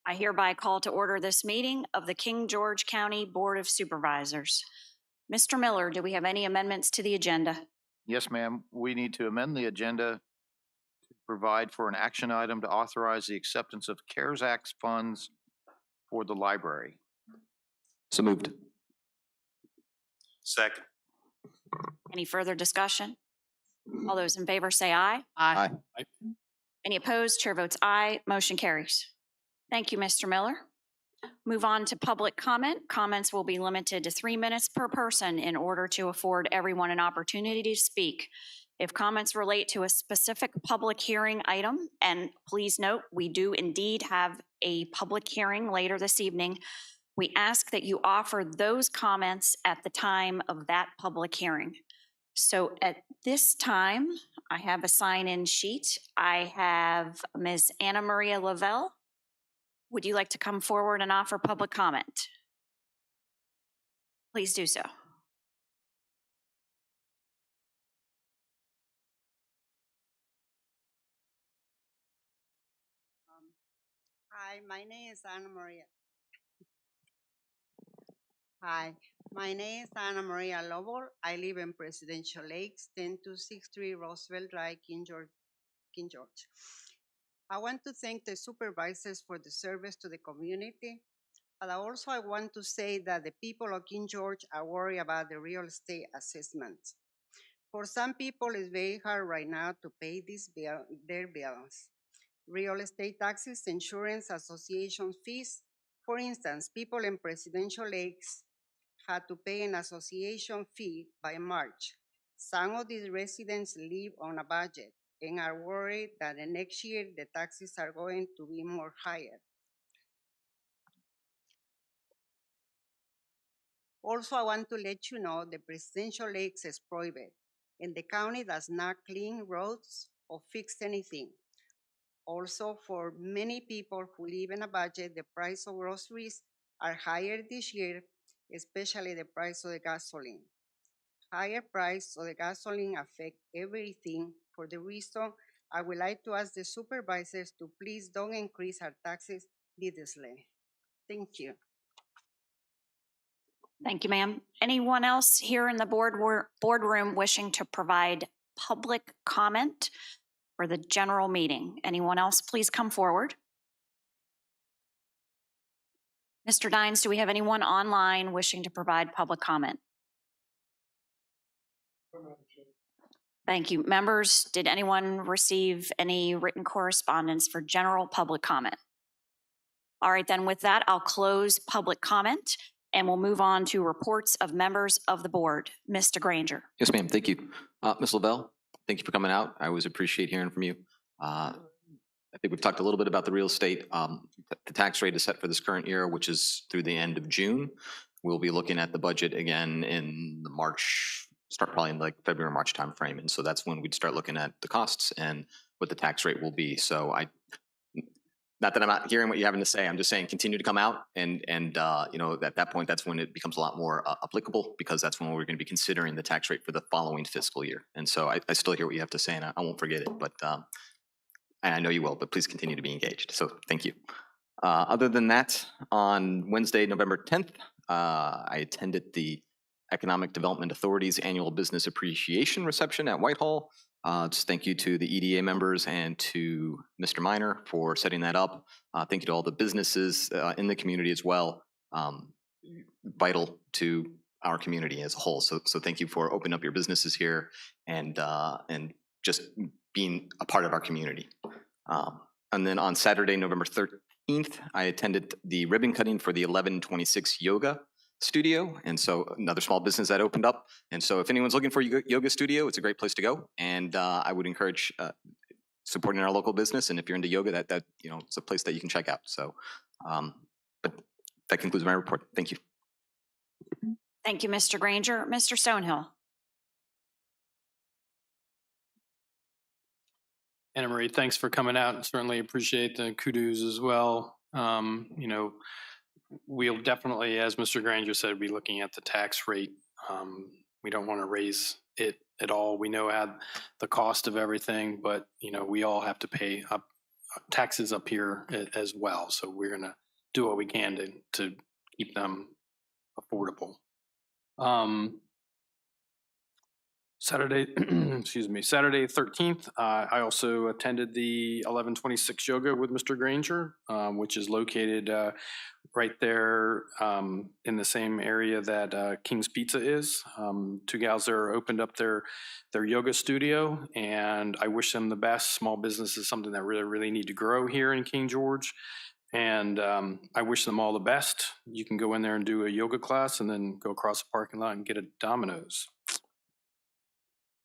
I hereby call to order this meeting of the King George County Board of Supervisors. Mr. Miller, do we have any amendments to the agenda? Yes, ma'am. We need to amend the agenda to provide for an action item to authorize the acceptance of CARES Act funds for the library. So moved. Second. Any further discussion? All those in favor say aye. Aye. Any opposed? Chair votes aye. Motion carries. Thank you, Mr. Miller. Move on to public comment. Comments will be limited to 3 minutes per person in order to afford everyone an opportunity to speak. If comments relate to a specific public hearing item, and please note, we do indeed have a public hearing later this evening, we ask that you offer those comments at the time of that public hearing. So at this time, I have a sign-in sheet. I have Ms. Anna Maria Lavelle. Would you like to come forward and offer public comment? Please do so. Hi, my name is Anna Maria. Hi, my name is Anna Maria Lovell. I live in Presidential Lakes, 10263 Roosevelt Drive, King George. I want to thank the supervisors for the service to the community, but also I want to say that the people of King George are worried about the real estate assessments. For some people, it's very hard right now to pay their bills. Real estate taxes, insurance, association fees. For instance, people in Presidential Lakes had to pay an association fee by March. Some of these residents live on a budget and are worried that the next year the taxes are going to be more higher. Also, I want to let you know the Presidential Lakes is private and the county does not clean roads or fix anything. Also, for many people who live in a budget, the price of groceries are higher this year, especially the price of the gasoline. Higher price of the gasoline affect everything. For the reason, I would like to ask the supervisors to please don't increase our taxes needlessly. Thank you. Thank you, ma'am. Anyone else here in the boardroom wishing to provide public comment for the general meeting? Anyone else, please come forward. Mr. Dines, do we have anyone online wishing to provide public comment? Thank you. Members, did anyone receive any written correspondence for general public comment? All right, then with that, I'll close public comment and we'll move on to reports of members of the board. Mr. Granger. Yes, ma'am. Thank you. Ms. Lavelle, thank you for coming out. I always appreciate hearing from you. I think we've talked a little bit about the real estate. The tax rate is set for this current year, which is through the end of June. We'll be looking at the budget again in the start probably in like February, March timeframe. And so that's when we'd start looking at the costs and what the tax rate will be. So not that I'm not hearing what you're having to say, I'm just saying continue to come out and you know, at that point, that's when it becomes a lot more applicable, because that's when we're going to be considering the tax rate for the following fiscal year. And so I still hear what you have to say and I won't forget it, but and I know you will, but please continue to be engaged. So thank you. Other than that, on Wednesday, November 10th, I attended the Economic Development Authority's annual business appreciation reception at Whitehall. Just thank you to the EDA members and to Mr. Minor for setting that up. Thank you to all the businesses in the community as well. Vital to our community as a whole. So thank you for opening up your businesses here and just being a part of our community. And then on Saturday, November 13th, I attended the ribbon cutting for the 1126 Yoga Studio. And so another small business that opened up. And so if anyone's looking for a yoga studio, it's a great place to go. And I would encourage supporting our local business. And if you're into yoga, that you know, it's a place that you can check out. So, but that concludes my report. Thank you. Thank you, Mr. Granger. Mr. Stonehill. Anna Marie, thanks for coming out. Certainly appreciate the kudos as well. You know, we'll definitely, as Mr. Granger said, be looking at the tax rate. We don't want to raise it at all. We know the cost of everything, but you know, we all have to pay up taxes up here as well. So we're going to do what we can to keep them affordable. Saturday, excuse me, Saturday 13th, I also attended the 1126 yoga with Mr. Granger, which is located right there in the same area that King's Pizza is. Two gals there opened up their yoga studio, and I wish them the best. Small business is something that really need to grow here in King George. And I wish them all the best. You can go in there and do a yoga class and then go across the parking lot and get a Domino's.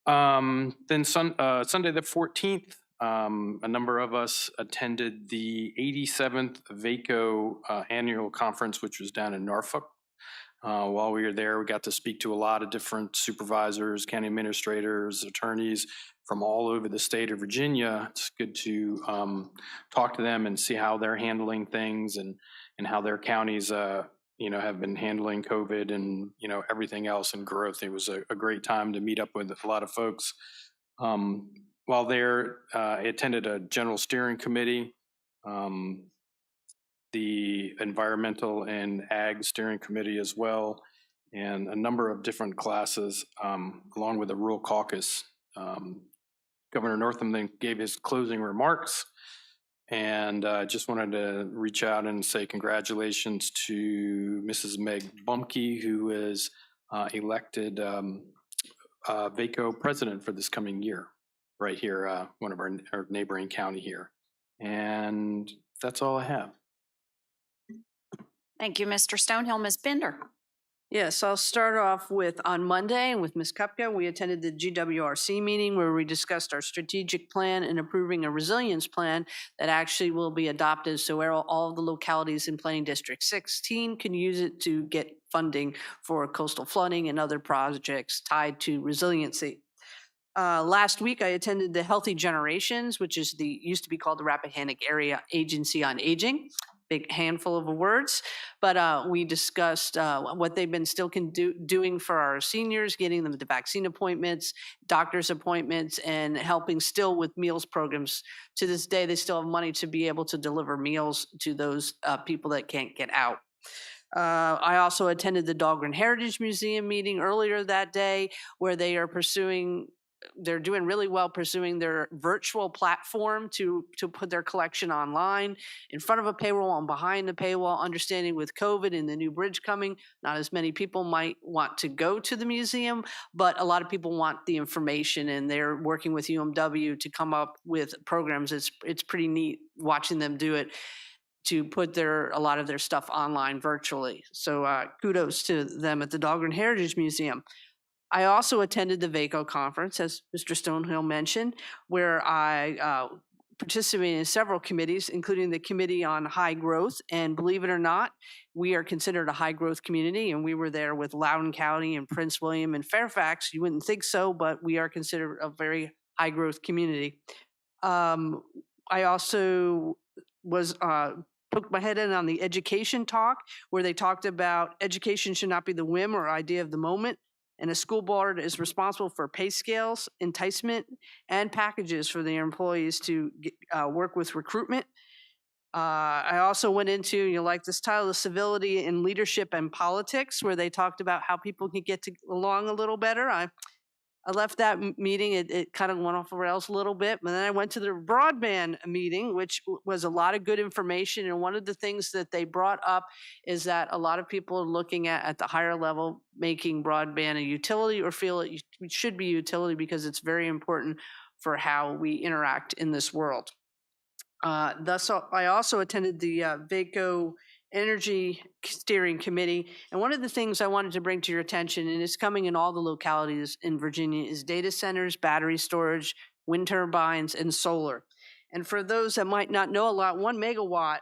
Then Sunday the 14th, a number of us attended the 87th Vaco annual conference, which was down in Norfolk. While we were there, we got to speak to a lot of different supervisors, county administrators, attorneys from all over the state of Virginia. It's good to talk to them and see how they're handling things and how their counties have been handling COVID and, everything else and growth. It was a great time to meet up with a lot of folks. While there, I attended a general steering committee, the environmental and ag steering committee as well, and a number of different classes, along with the rural caucus. Governor Northam then gave his closing remarks. And I just wanted to reach out and say congratulations to Mrs. Meg Bumke, who is elected Vaco president for this coming year, right here, one of our neighboring county here. And that's all I have. Thank you, Mr. Stonehill. Ms. Bender. Yes, I'll start off with on Monday with Ms. Kupka. We attended the GWRC meeting where we discussed our strategic plan and approving a resilience plan that actually will be adopted so all of the localities in Planning District 16 can use it to get funding for coastal flooding and other projects tied to resiliency. Last week, I attended the Healthy Generations, which is used to be called the Rappahannock Area Agency on Aging. Big handful of words, but we discussed what they've been still doing for our seniors, getting them the vaccine appointments, doctor's appointments, and helping still with meals programs. To this day, they still have money to be able to deliver meals to those people that can't get out. I also attended the Dahlgren Heritage Museum meeting earlier that day, where they're doing really well pursuing their virtual platform to put their collection online in front of a paywall and behind the paywall, understanding with COVID and the new bridge coming, not as many people might want to go to the museum, but a lot of people want the information, and they're working with UMW to come up with programs. It's pretty neat watching them do it to put a lot of their stuff online virtually. So kudos to them at the Dahlgren Heritage Museum. I also attended the Vaco conference, as Mr. Stonehill mentioned, where I participated in several committees, including the Committee on High Growth. And believe it or not, we are considered a high growth community, and we were there with Loudoun County and Prince William and Fairfax. You wouldn't think so, but we are considered a very high growth community. I also poked my head in on the education talk, where they talked about education should not be the whim or idea of the moment. And a school board is responsible for pay scales, enticement, and packages for their employees to work with recruitment. I also went into, like this title, the civility in leadership and politics, where they talked about how people can get along a little better. I left that meeting, it kind of went off the rails a little bit, but then I went to the broadband meeting, which was a lot of good information. And one of the things that they brought up is that a lot of people are looking at the higher level, making broadband a utility, or feel it should be utility because it's very important for how we interact in this world. Thus, I also attended the Vaco Energy Steering Committee. And one of the things I wanted to bring to your attention, and it's coming in all the localities in Virginia, is data centers, battery storage, wind turbines, and solar. And for those that might not know a lot, 1 megawatt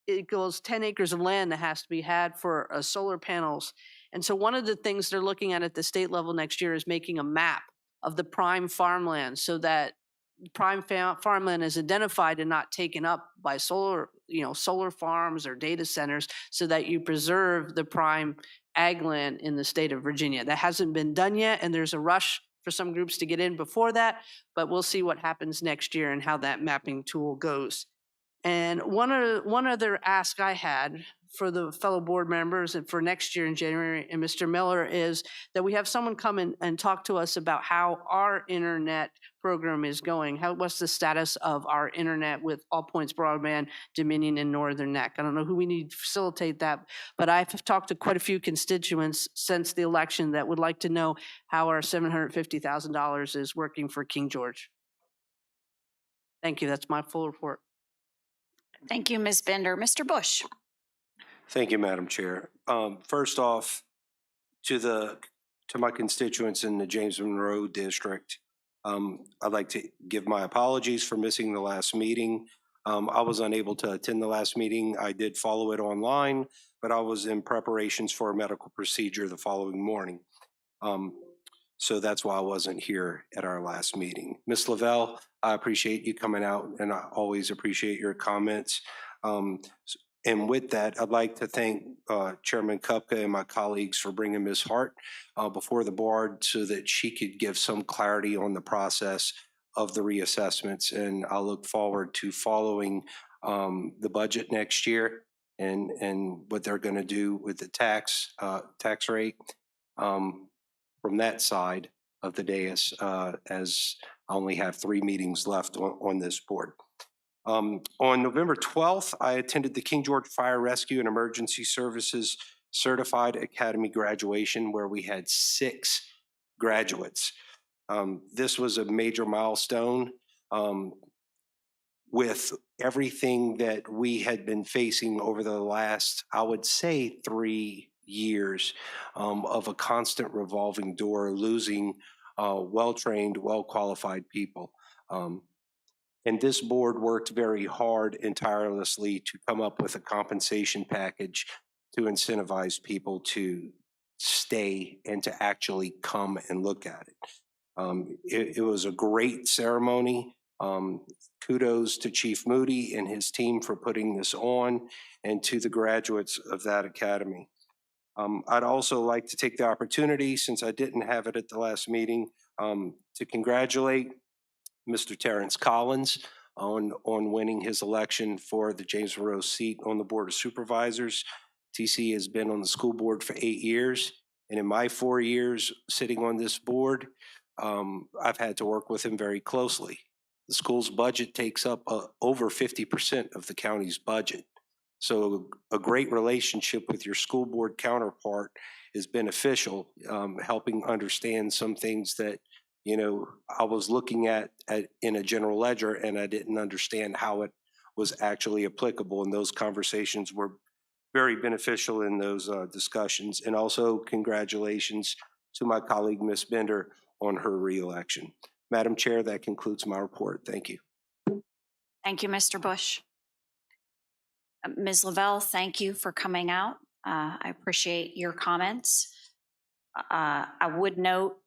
equals 10 acres of land that has to be had for solar panels. And so one of the things they're looking at the state level next year is making a map of the prime farmland, so that prime farmland is identified and not taken up by solar farms or data centers, so that you preserve the prime ag land in the state of Virginia. That hasn't been done yet, and there's a rush for some groups to get in before that, but we'll see what happens next year and how that mapping tool goes. And one other ask I had for the fellow board members and for next year in January and Mr. Miller is that we have someone come in and talk to us about how our internet program is going. What's the status of our internet with All Points Broadband, Dominion, and Northern Neck? I don't know who we need to facilitate that, but I've talked to quite a few constituents since the election that would like to know how our $750,000 is working for King George. Thank you. That's my full report. Thank you, Ms. Bender. Mr. Bush. Thank you, Madam Chair. First off, to my constituents in the James Monroe District, I'd like to give my apologies for missing the last meeting. I was unable to attend the last meeting. I did follow it online, but I was in preparations for a medical procedure the following morning. So that's why I wasn't here at our last meeting. Ms. Lavelle, I appreciate you coming out, and I always appreciate your comments. And with that, I'd like to thank Chairman Kupka and my colleagues for bringing Ms. Hart before the board so that she could give some clarity on the process of the reassessments. And I look forward to following the budget next year and what they're going to do with the tax rate from that side of the dais, as I only have 3 meetings left on this board. On November 12th, I attended the King George Fire Rescue and Emergency Services Certified Academy graduation where we had 6 graduates. This was a major milestone with everything that we had been facing over the last, I would say, 3 years of a constant revolving door, losing well-trained, well-qualified people. And this board worked very hard and tirelessly to come up with a compensation package to incentivize people to stay and to actually come and look at it. It was a great ceremony. Kudos to Chief Moody and his team for putting this on, and to the graduates of that academy. I'd also like to take the opportunity, since I didn't have it at the last meeting, to congratulate Mr. Terrence Collins on winning his election for the James Monroe seat on the Board of Supervisors. TC has been on the school board for 8 years, and in my 4 years sitting on this board, I've had to work with him very closely. The school's budget takes up over 50% of the county's budget. So a great relationship with your school board counterpart is beneficial, helping understand some things that, you know, I was looking at in a general ledger and I didn't understand how it was actually applicable. And those conversations were very beneficial in those discussions. And also congratulations to my colleague, Ms. Bender, on her reelection. Madam Chair, that concludes my report. Thank you. Thank you, Mr. Bush. Ms. Lavelle, thank you for coming out. I appreciate your comments. I would note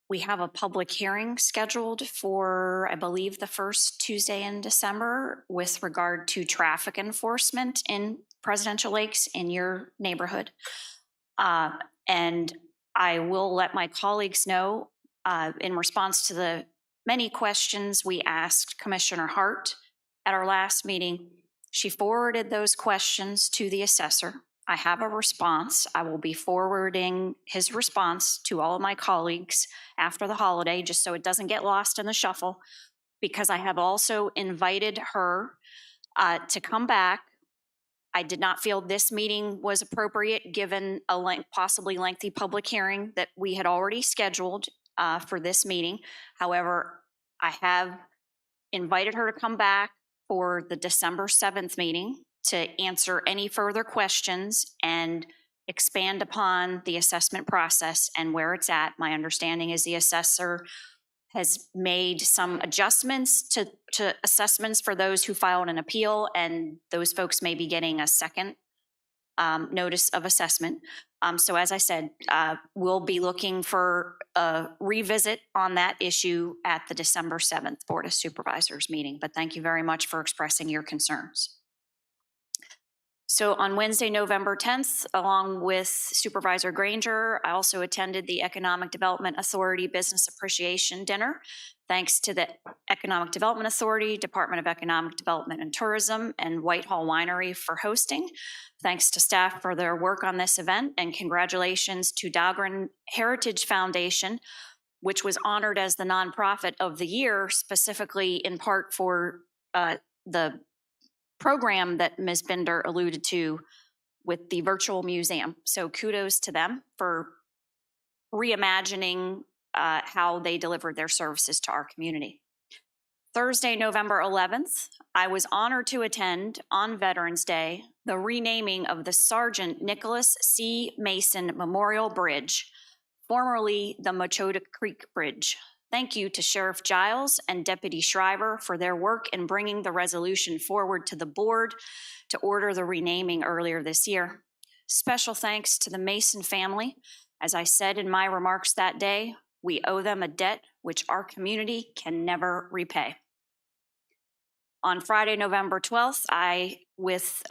we have a public hearing scheduled for, I believe, the first Tuesday in December with regard to traffic enforcement in Presidential Lakes in your neighborhood. And I will let my colleagues know in response to the many questions we asked Commissioner Hart at our last meeting. She forwarded those questions to the assessor. I have a response. I will be forwarding his response to all of my colleagues after the holiday, just so it doesn't get lost in the shuffle, because I have also invited her to come back. I did not feel this meeting was appropriate given a possibly lengthy public hearing that we had already scheduled for this meeting. However, I have invited her to come back for the December 7th meeting to answer any further questions and expand upon the assessment process and where it's at. My understanding is the assessor has made some adjustments to assessments for those who filed an appeal, and those folks may be getting a second notice of assessment. So as I said, we'll be looking for a revisit on that issue at the December 7th Board of Supervisors meeting. But thank you very much for expressing your concerns. So on Wednesday, November 10th, along with Supervisor Granger, I also attended the Economic Development Authority Business Appreciation Dinner. Thanks to the Economic Development Authority, Department of Economic Development and Tourism, and Whitehall Winery for hosting. Thanks to staff for their work on this event, and congratulations to Dahlgren Heritage Foundation, which was honored as the nonprofit of the year, specifically in part for the program that Ms. Binder alluded to with the virtual museum. So kudos to them for reimagining how they delivered their services to our community. Thursday, November 11th, I was honored to attend on Veterans Day the renaming of the Sergeant Nicholas C. Mason Memorial Bridge, formerly the Machota Creek Bridge. Thank you to Sheriff Giles and Deputy Shriver for their work in bringing the resolution forward to the board to order the renaming earlier this year. Special thanks to the Mason family. As I said in my remarks that day, we owe them a debt which our community can never repay. On Friday, November 12th, I, with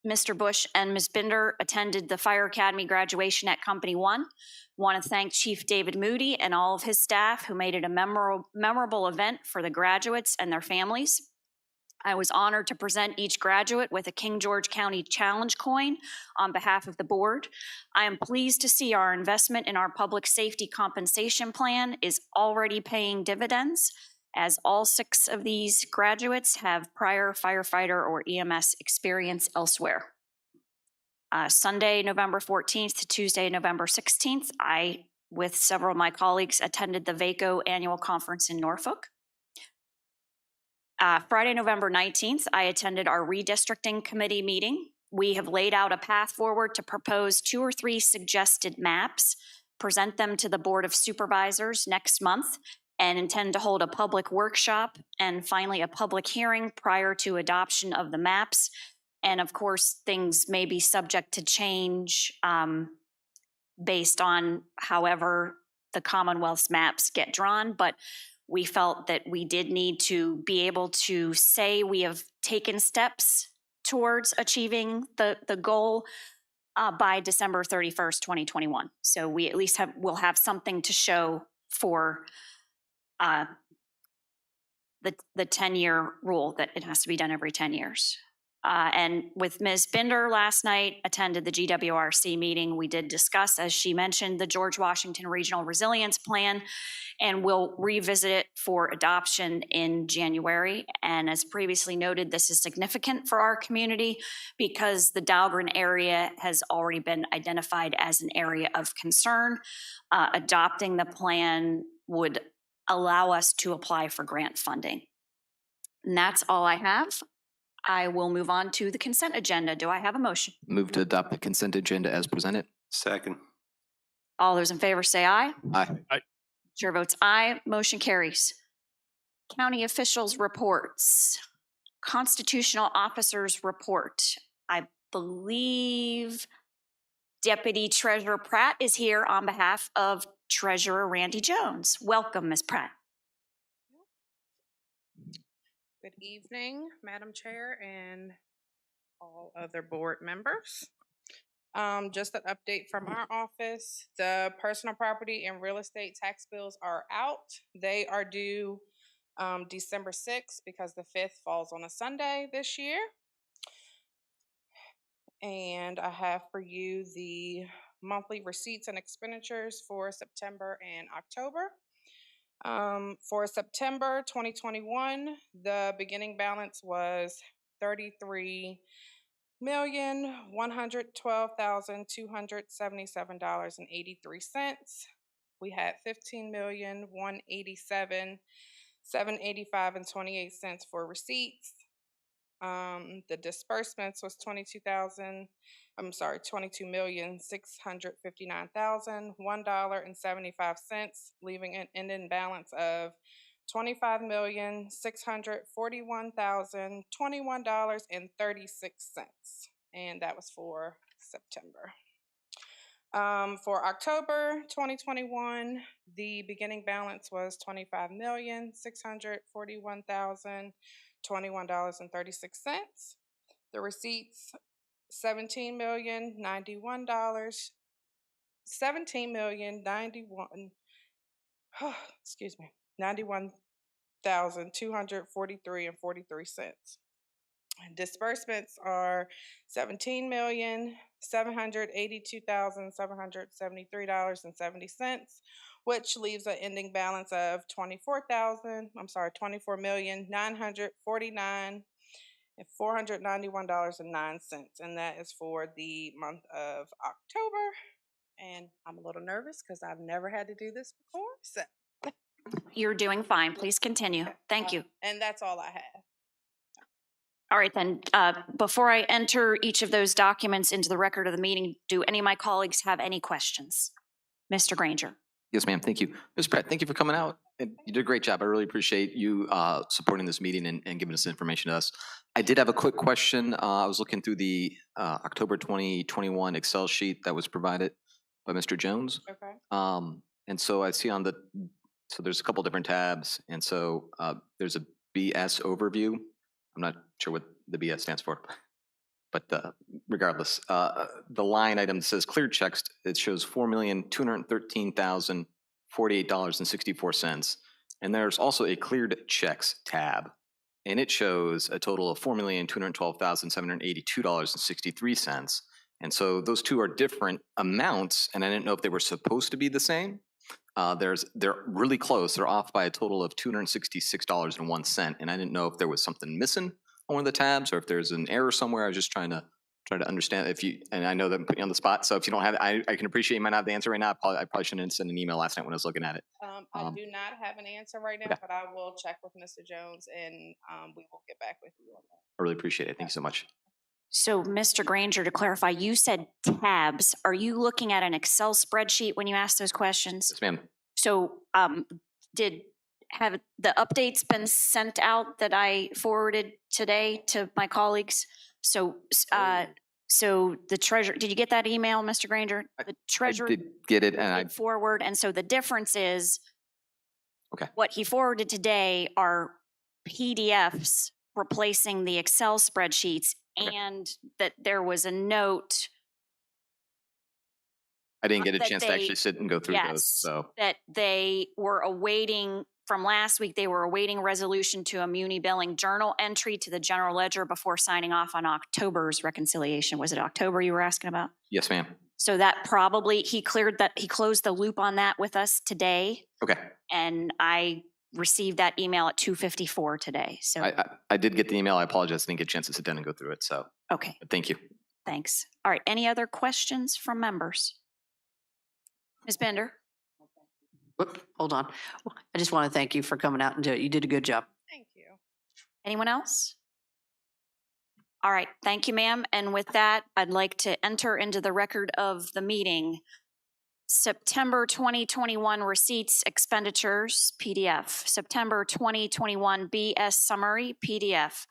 Mr. Bush and Ms. Binder, attended the Fire Academy graduation at Company 1. Want to thank Chief David Moody and all of his staff who made it a memorable event for the graduates and their families. I was honored to present each graduate with a King George County Challenge coin on behalf of the board. I am pleased to see our investment in our public safety compensation plan is already paying dividends, as all 6 of these graduates have prior firefighter or EMS experience elsewhere. Sunday, November 14th to Tuesday, November 16th, I, with several of my colleagues, attended the Vaco annual conference in Norfolk. Friday, November 19th, I attended our Redistricting Committee meeting. We have laid out a path forward to propose 2 or 3 suggested maps, present them to the Board of Supervisors next month, and intend to hold a public workshop and finally a public hearing prior to adoption of the maps. And of course, things may be subject to change based on however the Commonwealth's maps get drawn, but we felt that we did need to be able to say we have taken steps towards achieving the goal by December 31st, 2021. So we at least will have something to show for the 10-year rule that it has to be done every 10 years. And with Ms. Binder last night, attended the GWRC meeting. We did discuss, as she mentioned, the George Washington Regional Resilience Plan, and we'll revisit it for adoption in January. And as previously noted, this is significant for our community because the Dahlgren area has already been identified as an area of concern. Adopting the plan would allow us to apply for grant funding. And that's all I have. I will move on to the consent agenda. Do I have a motion? Move to adopt the consent agenda as presented. Second. All those in favor say aye. Aye. Chair votes aye. Motion carries. County officials' reports. Constitutional officers' report. I believe Deputy Treasurer Pratt is here on behalf of Treasurer Randy Jones. Welcome, Ms. Pratt. Good evening, Madam Chair and all other board members. Just an update from our office. The personal property and real estate tax bills are out. They are due December 6th because the 5th falls on a Sunday this year. And I have for you the monthly receipts and expenditures for September and October. For September 2021, the beginning balance was $33,112,277.83. We had $15,187,785.28 for receipts. The disbursements was $22,659,001.75, leaving an ending balance of $25,641,021.36, and that was for September. For October 2021, the beginning balance was $25,641,021.36. The receipts, $17,091, excuse me, 91,243.43. Disbursements are $17,782,773.70, which leaves an ending balance of $24,949,491.09, and that is for the month of October. And I'm a little nervous because I've never had to do this before. So, You're doing fine. Please continue. Thank you. and that's all I have. All right, then, before I enter each of those documents into the record of the meeting, do any of my colleagues have any questions? Mr. Granger. Yes, ma'am. Thank you. Ms. Pratt, thank you for coming out. And you did a great job. I really appreciate you supporting this meeting and giving this information to us. I did have a quick question. I was looking through the October 2021 Excel sheet that was provided by Mr. Jones. Okay. And so I see so there's a couple different tabs. And so there's a BS overview. I'm not sure what the BS stands for, but regardless, the line item says clear checks. It shows $4,213,048.64. And there's also a cleared checks tab, and it shows a total of $4,212,782.63. And so those two are different amounts, and I didn't know if they were supposed to be the same. They're really close. They're off by a total of $266.01, and I didn't know if there was something missing on one of the tabs or if there's an error somewhere. I was just trying to understand and I know that I'm putting you on the spot. So if you don't have it, I can appreciate you might not have the answer right now. I probably shouldn't have sent an email last night when I was looking at it. I do not have an answer right now, okay. but I will check with Mr. Jones and we will get back with you on that. I really appreciate it. Thank you so much. So, Mr. Granger, to clarify, you said tabs. Are you looking at an Excel spreadsheet when you ask those questions? Yes, ma'am. So, have the updates been sent out that I forwarded today to my colleagues? So, so the treasurer, did you get that email, Mr. Granger? The treasurer I did get it, and I forward, and so the difference is, okay. What he forwarded today are PDFs replacing the Excel spreadsheets, Okay. and that there was a note I didn't get a that chance to actually sit and go through those. So that they were awaiting from last week. They were awaiting resolution to a muni billing journal entry to the general ledger before signing off on October's reconciliation. Was it October you were asking about? yes, ma'am. So that probably, he closed the loop on that with us today. Okay. And I received that email at 2:54 today. So, I did get the email. I apologize. I didn't get a chance to sit down and go through it. So okay, thank you. thanks. All right, any other questions from members? Ms. Bender? Whoop, hold on. I just want to thank you for coming out and doing it. You did a good job. Thank you. Anyone else? All right, thank you, ma'am. And with that, I'd like to enter into the record of the meeting September 2021 receipts, expenditures, PDF. September 2021 BS summary, PDF.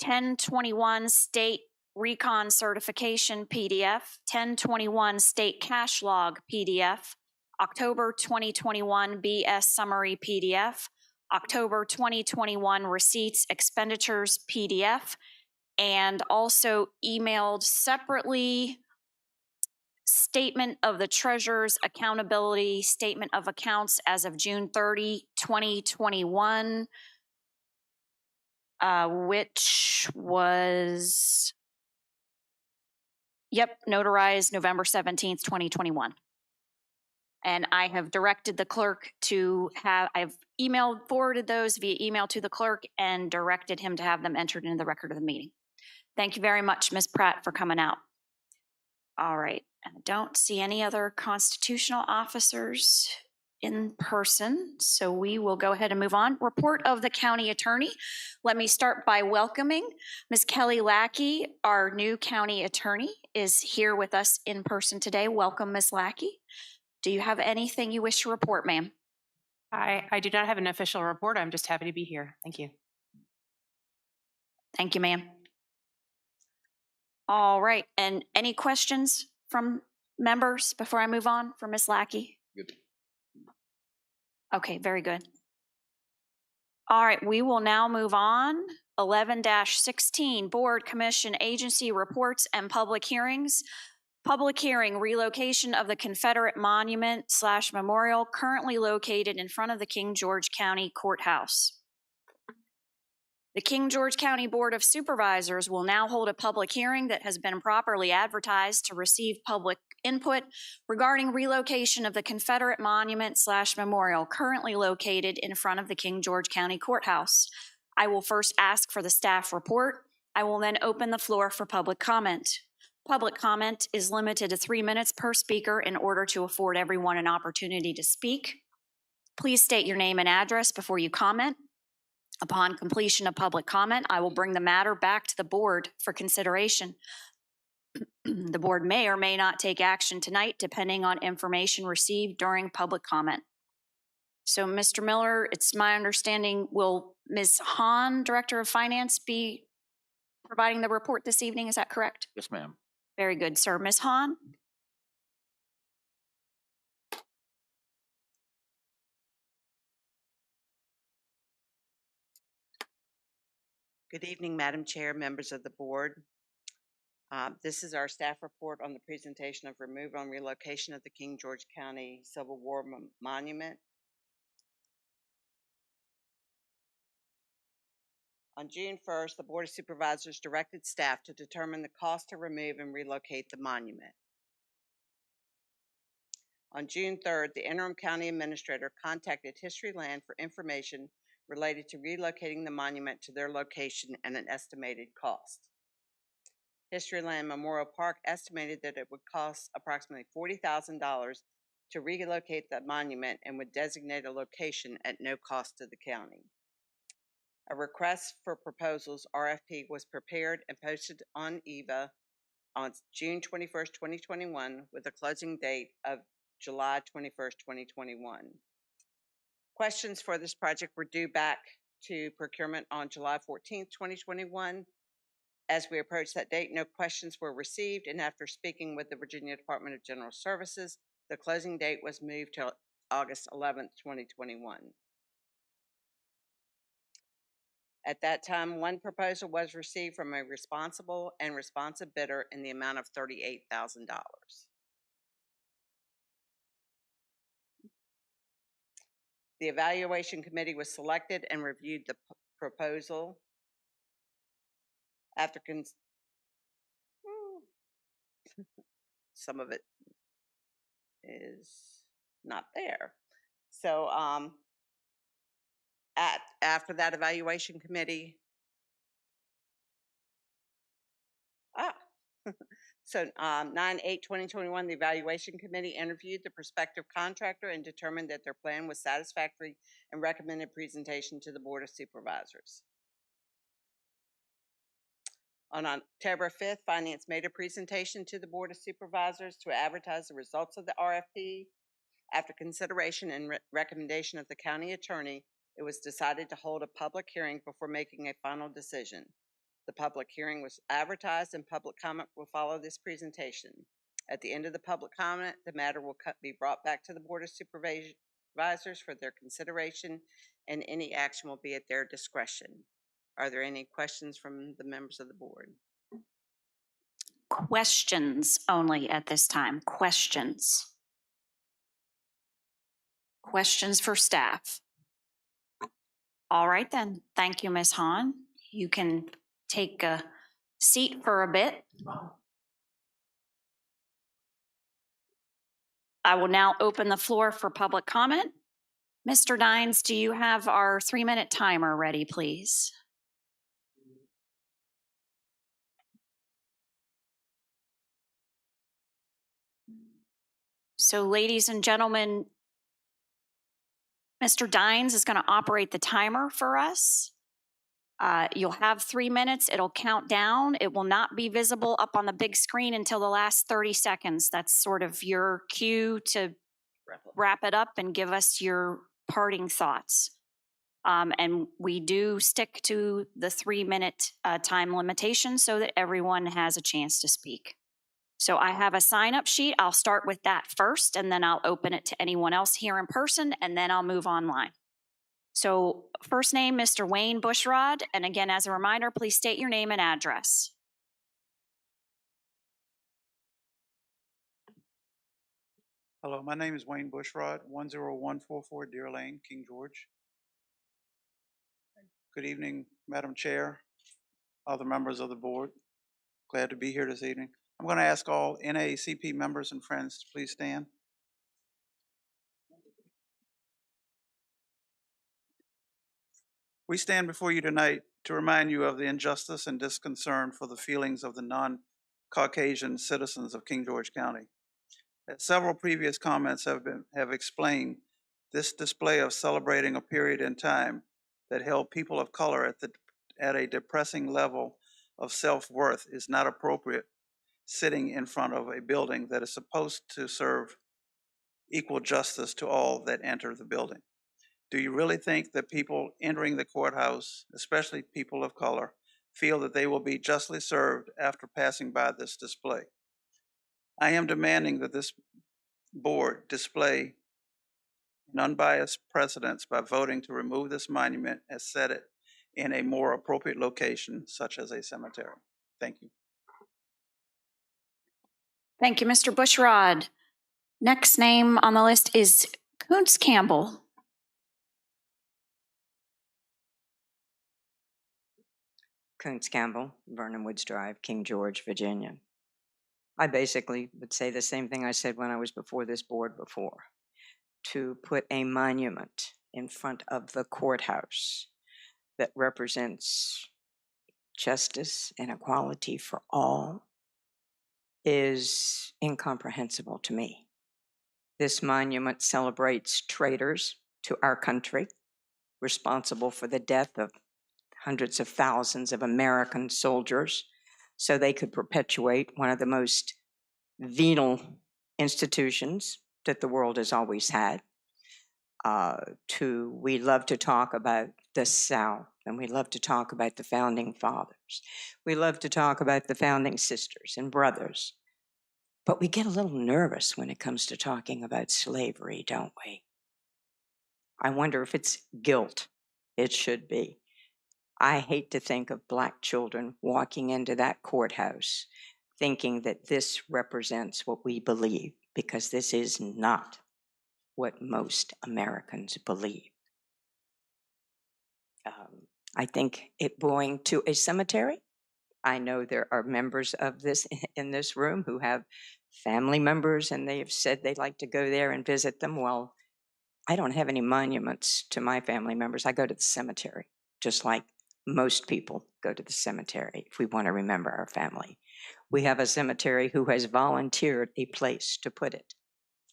1021 state recon certification, PDF. 1021 state cash log, PDF. October 2021 BS summary, PDF. October 2021 receipts, expenditures, PDF. And also emailed separately statement of the treasurer's accountability statement of accounts as of June 30, 2021, which was, notarized November 17th, 2021. And I have directed the clerk I've forwarded those via email to the clerk and directed him to have them entered into the record of the meeting. Thank you very much, Ms. Pratt, for coming out. All right, I don't see any other constitutional officers in person, so we will go ahead and move on. Report of the county attorney. Let me start by welcoming Ms. Kelly Lackey, our new county attorney, is here with us in person today. Welcome, Ms. Lackey. Do you have anything you wish to report, ma'am? I do not have an official report. I'm just happy to be here. Thank you. Thank you, ma'am. All right, and any questions from members before I move on for Ms. Lackey? Good. Okay, very good. All right, we will now move on 11-16, Board, Commission, Agency Reports and Public Hearings. Public hearing, relocation of the Confederate Monument / Memorial currently located in front of the King George County Courthouse. The King George County Board of Supervisors will now hold a public hearing that has been properly advertised to receive public input regarding relocation of the Confederate Monument / Memorial currently located in front of the King George County Courthouse. I will first ask for the staff report. I will then open the floor for public comment. Public comment is limited to 3 minutes per speaker in order to afford everyone an opportunity to speak. Please state your name and address before you comment. Upon completion of public comment, I will bring the matter back to the board for consideration. The board may or may not take action tonight, depending on information received during public comment. So, Mr. Miller, it's my understanding, will Ms. Hahn, Director of Finance, be providing the report this evening? Is that correct? Yes, ma'am. Very good, sir. Ms. Hahn? Good evening, Madam Chair, members of the board. This is our staff report on the presentation of removal and relocation of the King George County Civil War Monument. On June 1st, the Board of Supervisors directed staff to determine the cost to remove and relocate the monument. On June 3rd, the interim county administrator contacted History Land for information related to relocating the monument to their location and an estimated cost. History Land Memorial Park estimated that it would cost approximately $40,000 to relocate the monument and would designate a location at no cost to the county. A request for proposals, RFP, was prepared and posted on EVA on June 21st, 2021, with a closing date of July 21st, 2021. Questions for this project were due back to procurement on July 14th, 2021. As we approached that date, no questions were received, and after speaking with the Virginia Department of General Services, the closing date was moved to August 11th, 2021. At that time, one proposal was received from a responsible and responsive bidder in the amount of $38,000. The evaluation committee was selected and reviewed the proposal. After some of it is not there. So after that evaluation committee, so 9/8/2021, the evaluation committee interviewed the prospective contractor and determined that their plan was satisfactory and recommended presentation to the Board of Supervisors. On October 5th, Finance made a presentation to the Board of Supervisors to advertise the results of the RFP. After consideration and recommendation of the county attorney, it was decided to hold a public hearing before making a final decision. The public hearing was advertised and public comment will follow this presentation. At the end of the public comment, the matter will be brought back to the Board of Supervisors for their consideration, and any action will be at their discretion. Are there any questions from the members of the board? Questions only at this time. Questions. Questions for staff. All right then. Thank you, Ms. Hahn. You can take a seat for a bit. I will now open the floor for public comment. Mr. Dines, do you have our 3-minute timer ready, please? So, ladies and gentlemen, Mr. Dines is going to operate the timer for us. You'll have 3 minutes. It'll count down. It will not be visible up on the big screen until the last 30 seconds. That's sort of your cue to wrap it up and give us your parting thoughts. And we do stick to the 3-minute time limitation so that everyone has a chance to speak. So I have a sign-up sheet. I'll start with that first, and then I'll open it to anyone else here in person, and then I'll move online. So first name, Mr. Wayne Bushrod. And again, as a reminder, please state your name and address. Hello, my name is Wayne Bushrod, 10144 Deer Lane, King George. Good evening, Madam Chair, other members of the board. Glad to be here this evening. I'm going to ask all NAACP members and friends to please stand. We stand before you tonight to remind you of the injustice and disconcern for the feelings of the non-Caucasian citizens of King George County. As several previous comments have explained, this display of celebrating a period in time that held people of color at a depressing level of self-worth is not appropriate, sitting in front of a building that is supposed to serve equal justice to all that enter the building. Do you really think that people entering the courthouse, especially people of color, feel that they will be justly served after passing by this display? I am demanding that this board display an unbiased precedence by voting to remove this monument and set it in a more appropriate location, such as a cemetery. Thank you. Thank you, Mr. Bushrod. Next name on the list is Kuntz Campbell. Kuntz Campbell, Vernon Woods Drive, King George, Virginia. I basically would say the same thing I said when I was before this board before. To put a monument in front of the courthouse that represents justice and equality for all is incomprehensible to me. This monument celebrates traitors to our country, responsible for the death of hundreds of thousands of American soldiers, so they could perpetuate one of the most venal institutions that the world has always had. We love to talk about the South, and we love to talk about the founding fathers. We love to talk about the founding sisters and brothers. But we get a little nervous when it comes to talking about slavery, don't we? I wonder if it's guilt. It should be. I hate to think of Black children walking into that courthouse thinking that this represents what we believe, because this is not what most Americans believe. I think it going to a cemetery. I know there are members of this in this room who have family members and they have said they'd like to go there and visit them. Well, I don't have any monuments to my family members. I go to the cemetery, just like most people go to the cemetery if we want to remember our family. We have a cemetery who has volunteered a place to put it.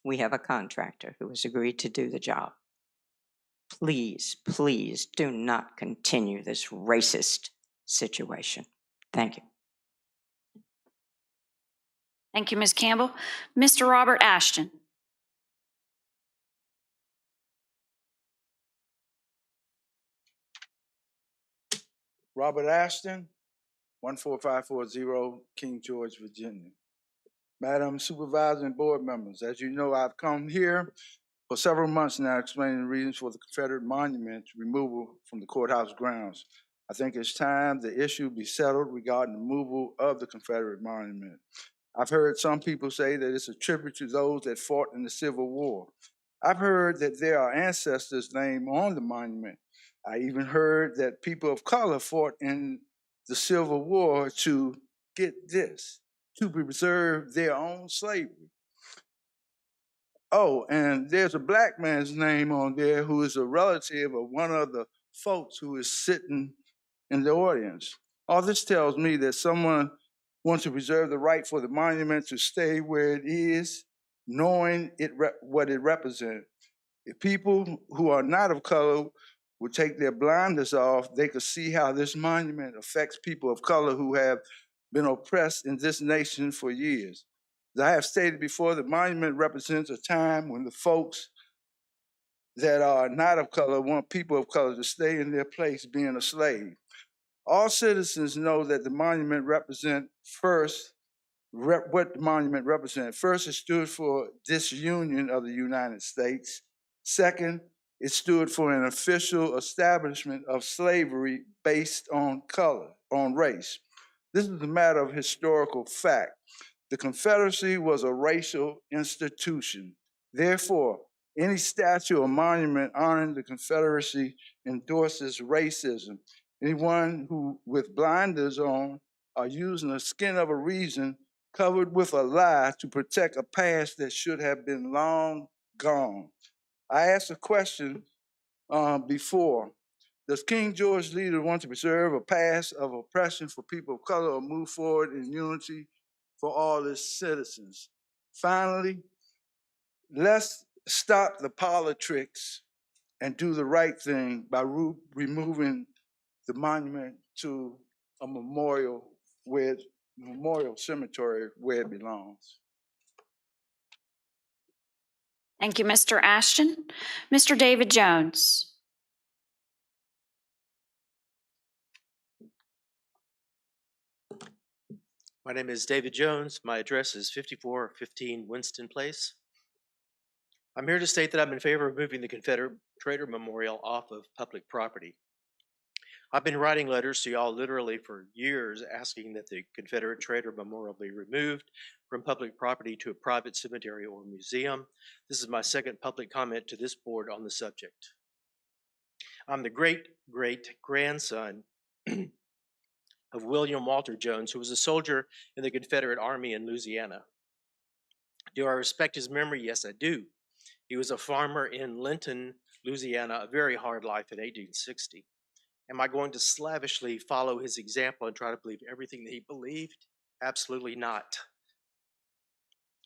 We have a contractor who has agreed to do the job. Please, please do not continue this racist situation. Thank you. Thank you, Ms. Campbell. Mr. Robert Ashton. Robert Ashton, 14540 King George, Virginia. Madam Supervisor and board members, as you know, I've come here for several months now explaining the reasons for the Confederate monument removal from the courthouse grounds. I think it's time the issue be settled regarding the removal of the Confederate monument. I've heard some people say that it's a tribute to those that fought in the Civil War. I've heard that there are ancestors' named on the monument. I even heard that people of color fought in the Civil War to get this, to preserve their own slavery. Oh, and there's a Black man's name on there who is a relative of one of the folks who is sitting in the audience. All this tells me that someone wants to preserve the right for the monument to stay where it is, knowing what it represents. If people who are not of color would take their blinders off, they could see how this monument affects people of color who have been oppressed in this nation for years. As I have stated before, the monument represents a time when the folks that are not of color want people of color to stay in their place being a slave. All citizens know that the monument represents what the monument represents. First, it stood for disunion of the United States. Second, It stood for an official establishment of slavery based on color, on race. This is a matter of historical fact. The Confederacy was a racial institution. Therefore, any statue or monument honoring the Confederacy endorses racism. Anyone who, with blinders on, are using the skin of a reason covered with a lie to protect a past that should have been long gone. I asked a question before. Does King George leader want to preserve a past of oppression for people of color or move forward in unity for all its citizens? Finally, let's stop the politics and do the right thing by removing the monument to a memorial cemetery where it belongs. Thank you, Mr. Ashton. Mr. David Jones. My name is David Jones. My address is 5415 Winston Place. I'm here to state that I'm in favor of moving the Confederate Trader Memorial off of public property. I've been writing letters to y'all literally for years asking that the Confederate Trader Memorial be removed from public property to a private cemetery or museum. This is my second public comment to this board on the subject. I'm the great-great-grandson of William Walter Jones, who was a soldier in the Confederate Army in Louisiana. Do I respect his memory? Yes, I do. He was a farmer in Linton, Louisiana, a very hard life in 1860. Am I going to slavishly follow his example and try to believe everything that he believed? Absolutely not.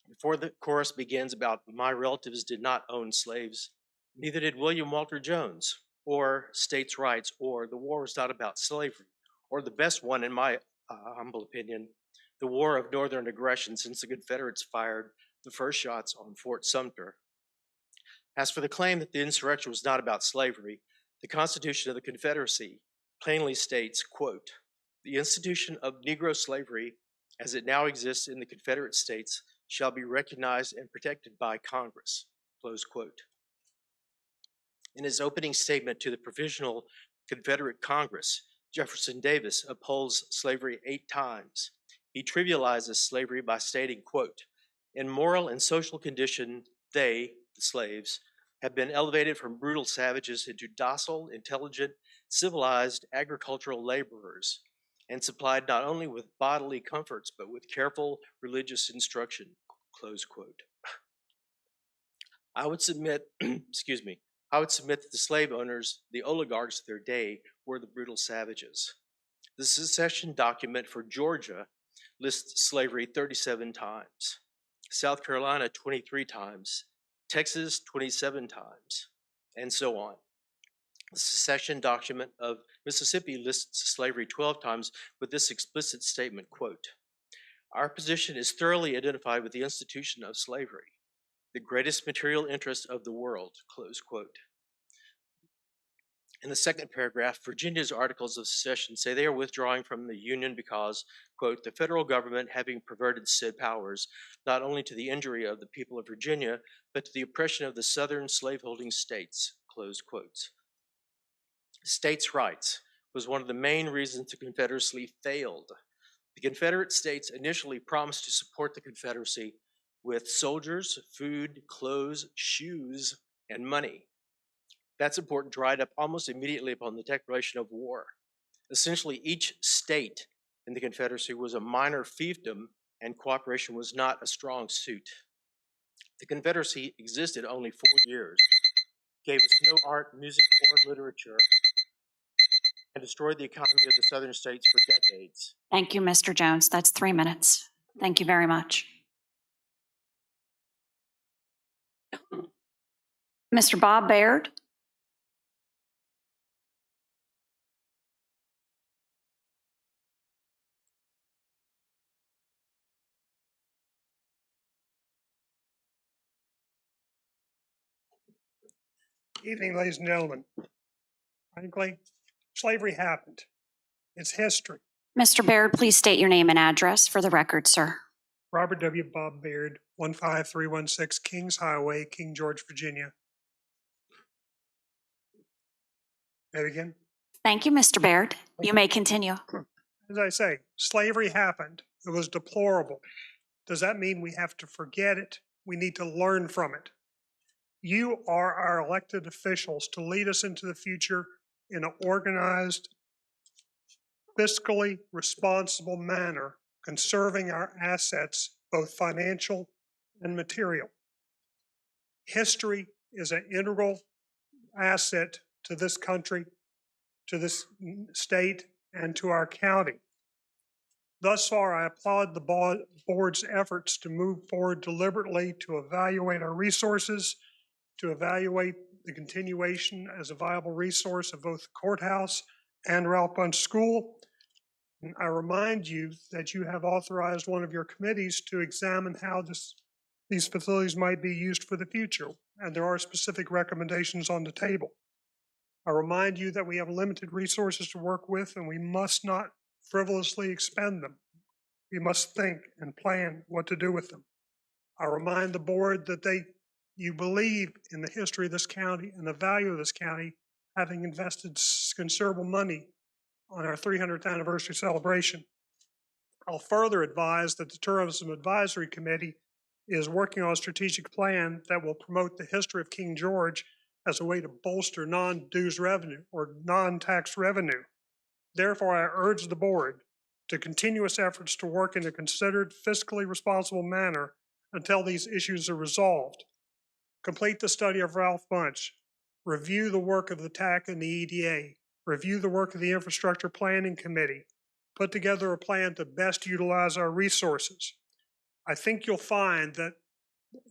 Before the chorus begins about my relatives did not own slaves, neither did William Walter Jones, or states' rights, or the war was not about slavery, or the best one, in my humble opinion, the War of Northern Aggression, since the Confederates fired the first shots on Fort Sumter. As for the claim that the insurrection was not about slavery, the Constitution of the Confederacy plainly states, quote, "The institution of Negro slavery as it now exists in the Confederate States shall be recognized and protected by Congress," close quote. In his opening statement to the Provisional Confederate Congress, Jefferson Davis upholds slavery 8 times. He trivializes slavery by stating, quote, "In moral and social condition, they, the slaves, have been elevated from brutal savages into docile, intelligent, civilized agricultural laborers, and supplied not only with bodily comforts, but with careful religious instruction," close quote. I would submit, excuse me, I would submit that the slave owners, the oligarchs of their day, were the brutal savages. The secession document for Georgia lists slavery 37 times, South Carolina 23 times, Texas 27 times, and so on. The secession document of Mississippi lists slavery 12 times with this explicit statement, quote, "Our position is thoroughly identified with the institution of slavery, the greatest material interest of the world," close quote. In the second paragraph, Virginia's articles of secession say they are withdrawing from the Union because, quote, "the federal government having perverted said powers, not only to the injury of the people of Virginia, but to the oppression of the southern slaveholding states," close quotes. States' rights was one of the main reasons the Confederacy failed. The Confederate States initially promised to support the Confederacy with soldiers, food, clothes, shoes, and money. That support dried up almost immediately upon the declaration of war. Essentially, each state in the Confederacy was a minor fiefdom, and cooperation was not a strong suit. The Confederacy existed only 4 years, gave us no art, music, or literature, and destroyed the economy of the southern states for decades. Thank you, Mr. Jones. That's 3 minutes. Thank you very much. Mr. Bob Baird. Evening, ladies and gentlemen. Frankly, slavery happened. It's history. Mr. Baird, please state your name and address for the record, sir. Robert W. Bob Baird, 15316 Kings Highway, King George, Virginia. Say it again. Thank you, Mr. Baird. You may continue. As I say, slavery happened. It was deplorable. Does that mean we have to forget it? We need to learn from it. You are our elected officials to lead us into the future in an organized, fiscally responsible manner, conserving our assets, both financial and material. History is an integral asset to this country, to this state, and to our county. Thus far, I applaud the board's efforts to move forward deliberately to evaluate our resources, to evaluate the continuation as a viable resource of both the courthouse and Ralph Bunche School. And I remind you that you have authorized one of your committees to examine how these facilities might be used for the future, and there are specific recommendations on the table. I remind you that we have limited resources to work with, and we must not frivolously expend them. We must think and plan what to do with them. I remind the board that you believe in the history of this county and the value of this county, having invested considerable money on our 300th anniversary celebration. I'll further advise that the Tourism Advisory Committee is working on a strategic plan that will promote the history of King George as a way to bolster non-dues revenue or non-tax revenue. Therefore, I urge the board to continue its efforts to work in a considered, fiscally responsible manner until these issues are resolved. Complete the study of Ralph Bunche. Review the work of the TAC and the EDA. Review the work of the Infrastructure Planning Committee. Put together a plan to best utilize our resources. I think you'll find that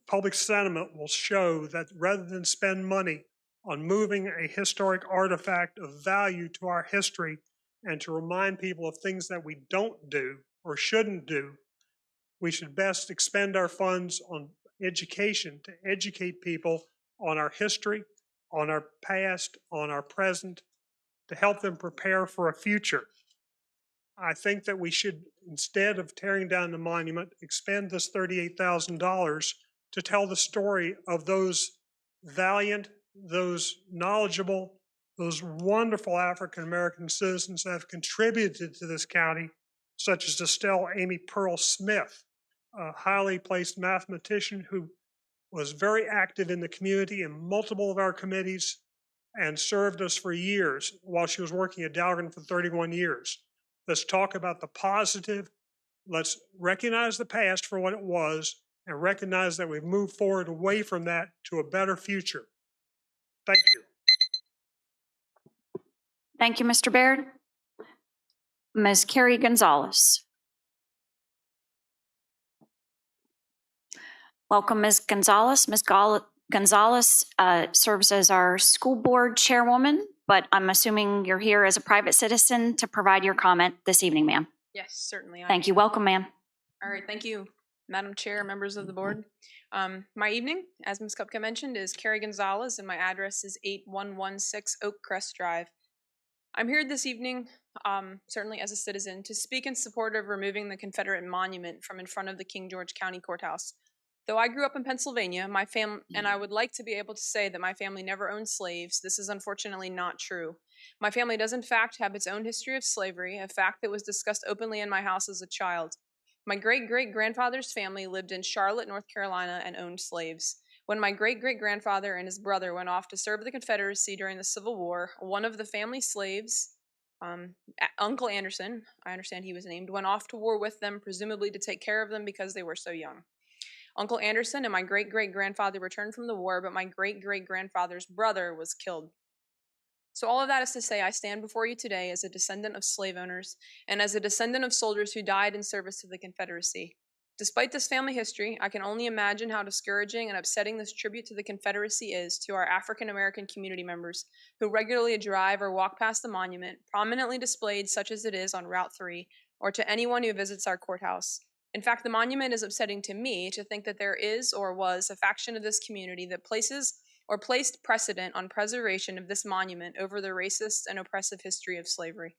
public sentiment will show that rather than spend money on moving a historic artifact of value to our history and to remind people of things that we don't do or shouldn't do, we should best expend our funds on education to educate people on our history, on our past, on our present, to help them prepare for a future. I think that we should, instead of tearing down the monument, expend this $38,000 to tell the story of those valiant, those knowledgeable, those wonderful African-American citizens that have contributed to this county, such as Estelle Amy Pearl Smith, a highly placed mathematician who was very active in the community in multiple of our committees and served us for years while she was working at Dahlgren for 31 years. Let's talk about the positive. Let's recognize the past for what it was and recognize that we've moved forward away from that to a better future. Thank you. Thank you, Mr. Baird. Ms. Kerry Gonzalez. Welcome, Ms. Gonzalez. Ms. Gonzalez serves as our school board chairwoman, but I'm assuming you're here as a private citizen to provide your comment this evening, ma'am. Yes, certainly. Thank you. Welcome, ma'am. All right, thank you, Madam Chair, members of the board. My evening, as Ms. Kupka mentioned, is Kerry Gonzalez, and my address is 8116 Oak Crest Drive. I'm here this evening, certainly as a citizen, to speak in support of removing the Confederate monument from in front of the King George County Courthouse. Though I grew up in Pennsylvania, and I would like to be able to say that my family never owned slaves, this is unfortunately not true. My family does in fact have its own history of slavery, a fact that was discussed openly in my house as a child. My great-great-grandfather's family lived in Charlotte, North Carolina, and owned slaves. When my great-great-grandfather and his brother went off to serve the Confederacy during the Civil War, one of the family slaves, Uncle Anderson, I understand he was named, went off to war with them, presumably to take care of them because they were so young. Uncle Anderson and my great-great-grandfather returned from the war, but my great-great-grandfather's brother was killed. So all of that is to say, I stand before you today as a descendant of slave owners and as a descendant of soldiers who died in service to the Confederacy. Despite this family history, I can only imagine how discouraging and upsetting this tribute to the Confederacy is to our African-American community members who regularly drive or walk past the monument, prominently displayed such as it is on Route 3, or to anyone who visits our courthouse. In fact, the monument is upsetting to me to think that there is or was a faction of this community that placed precedent on preservation of this monument over the racist and oppressive history of slavery.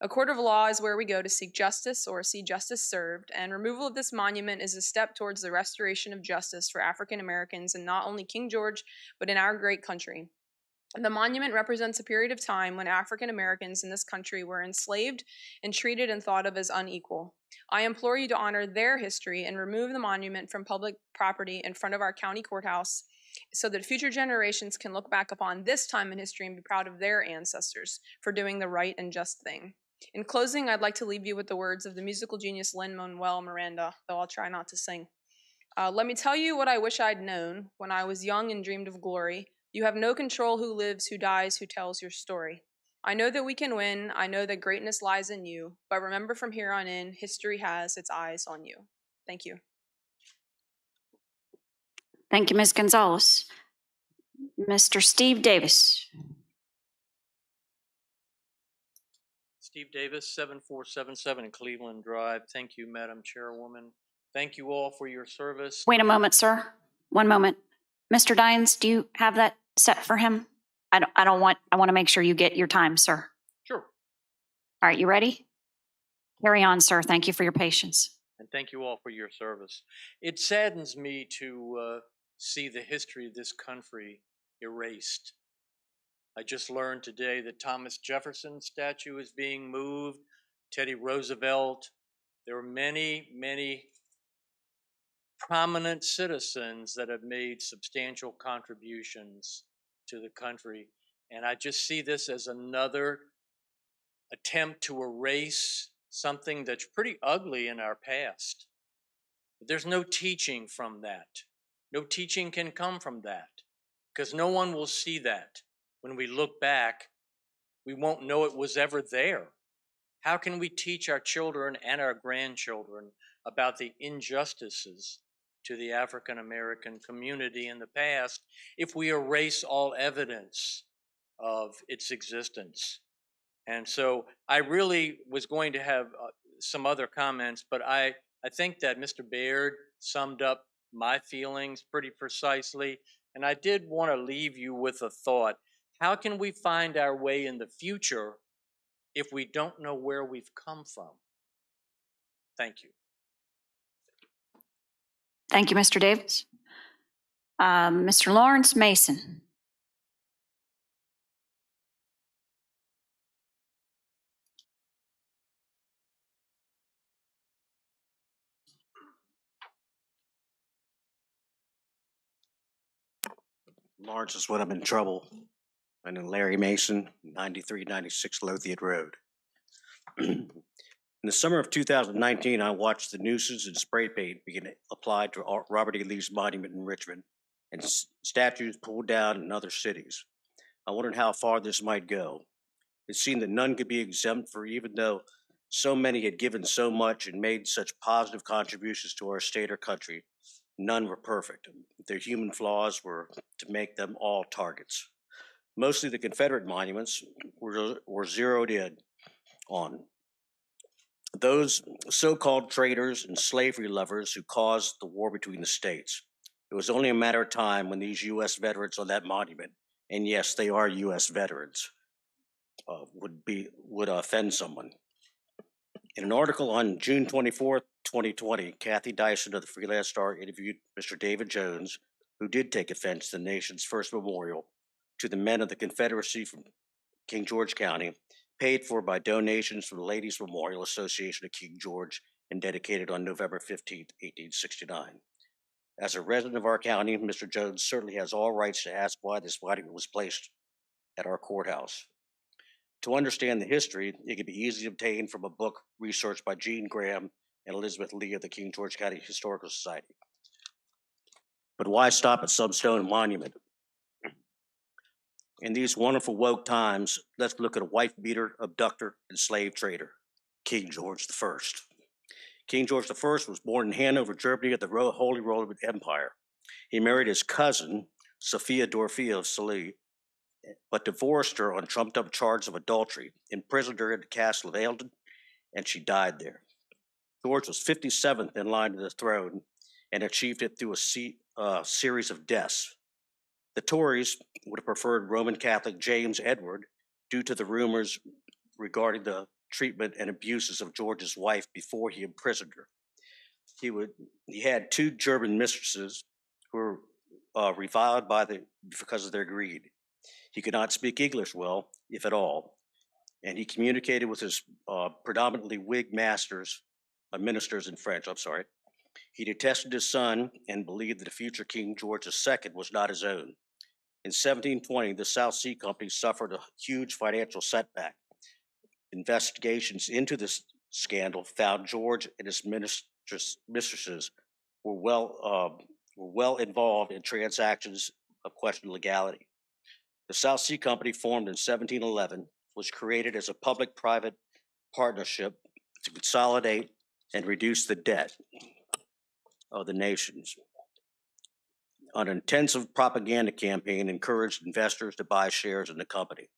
A court of law is where we go to seek justice or see justice served, and removal of this monument is a step towards the restoration of justice for African Americans in not only King George, but in our great country. The monument represents a period of time when African Americans in this country were enslaved and treated and thought of as unequal. I implore you to honor their history and remove the monument from public property in front of our county courthouse so that future generations can look back upon this time in history and be proud of their ancestors for doing the right and just thing. In closing, I'd like to leave you with the words of the musical genius Lin-Manuel Miranda, though I'll try not to sing. Let me tell you what I wish I'd known when I was young and dreamed of glory. You have no control who lives, who dies, who tells your story. I know that we can win. I know that greatness lies in you. But remember, from here on in, history has its eyes on you. Thank you. Thank you, Ms. Gonzalez. Mr. Steve Davis. Steve Davis, 7477 Cleveland Drive. Thank you, Madam Chairwoman. Thank you all for your service. Wait a moment, sir. One moment. Mr. Dines, do you have that set for him? I want to make sure you get your time, sir. Sure. All right, you ready? Carry on, sir. Thank you for your patience. And thank you all for your service. It saddens me to see the history of this country erased. I just learned today that Thomas Jefferson's statue is being moved, Teddy Roosevelt. There are many, many prominent citizens that have made substantial contributions to the country. And I just see this as another attempt to erase something that's pretty ugly in our past. There's no teaching from that. No teaching can come from that because no one will see that. When we look back, we won't know it was ever there. How can we teach our children and our grandchildren about the injustices to the African American community in the past if we erase all evidence of its existence? And so I really was going to have some other comments, but I think that Mr. Baird summed up my feelings pretty precisely. And I did want to leave you with a thought. How can we find our way in the future if we don't know where we've come from? Thank you. Thank you, Mr. Davis. Mr. Lawrence Mason. Lawrence is when I'm in trouble. And then Larry Mason, 9396 Lothian Road. In the summer of 2019, I watched the nooses and spray paint begin applied to Robert E. Lee's monument in Richmond and statues pulled down in other cities. I wondered how far this might go. It seemed that none could be exempt, for even though so many had given so much and made such positive contributions to our state or country, none were perfect. Their human flaws were to make them all targets. Mostly the Confederate monuments were zeroed in on. Those so-called traitors and slavery lovers who caused the war between the states. It was only a matter of time when these U.S. veterans on that monument, and yes, they are U.S. veterans, would offend someone. In an article on June 24th, 2020, Kathy Dyson of the Freelance Star interviewed Mr. David Jones, who did take offense to the nation's first memorial to the men of the Confederacy from King George County, paid for by donations from the Ladies Memorial Association of King George and dedicated on November 15th, 1869. As a resident of our county, Mr. Jones certainly has all rights to ask why this monument was placed at our courthouse. To understand the history, it can be easily obtained from a book researched by Gene Graham and Elizabeth Lee of the King George County Historical Society. But why stop at some stone monument? In these wonderful woke times, let's look at a wife beater, abductor, and slave trader, King George I. King George I was born in Hanover, Germany at the Holy Roman Empire. He married his cousin, Sophia Dorothea of Salee, but divorced her on trumped-up charges of adultery, imprisoned her in the castle of Eldon, and she died there. George was 57th in line to the throne and achieved it through a series of deaths. The Tories would have preferred Roman Catholic James Edward due to the rumors regarding the treatment and abuses of George's wife before he imprisoned her. He had two German mistresses who were reviled because of their greed. He could not speak English well, if at all, and he communicated with his predominantly Whig ministers in French, I'm sorry. He detested his son and believed that the future King George II was not his own. In 1720, the South Sea Company suffered a huge financial setback. Investigations into this scandal found George and his mistresses were well involved in transactions of questionable legality. The South Sea Company, formed in 1711, was created as a public-private partnership to consolidate and reduce the debt of the nations. An intensive propaganda campaign encouraged investors to buy shares in the company.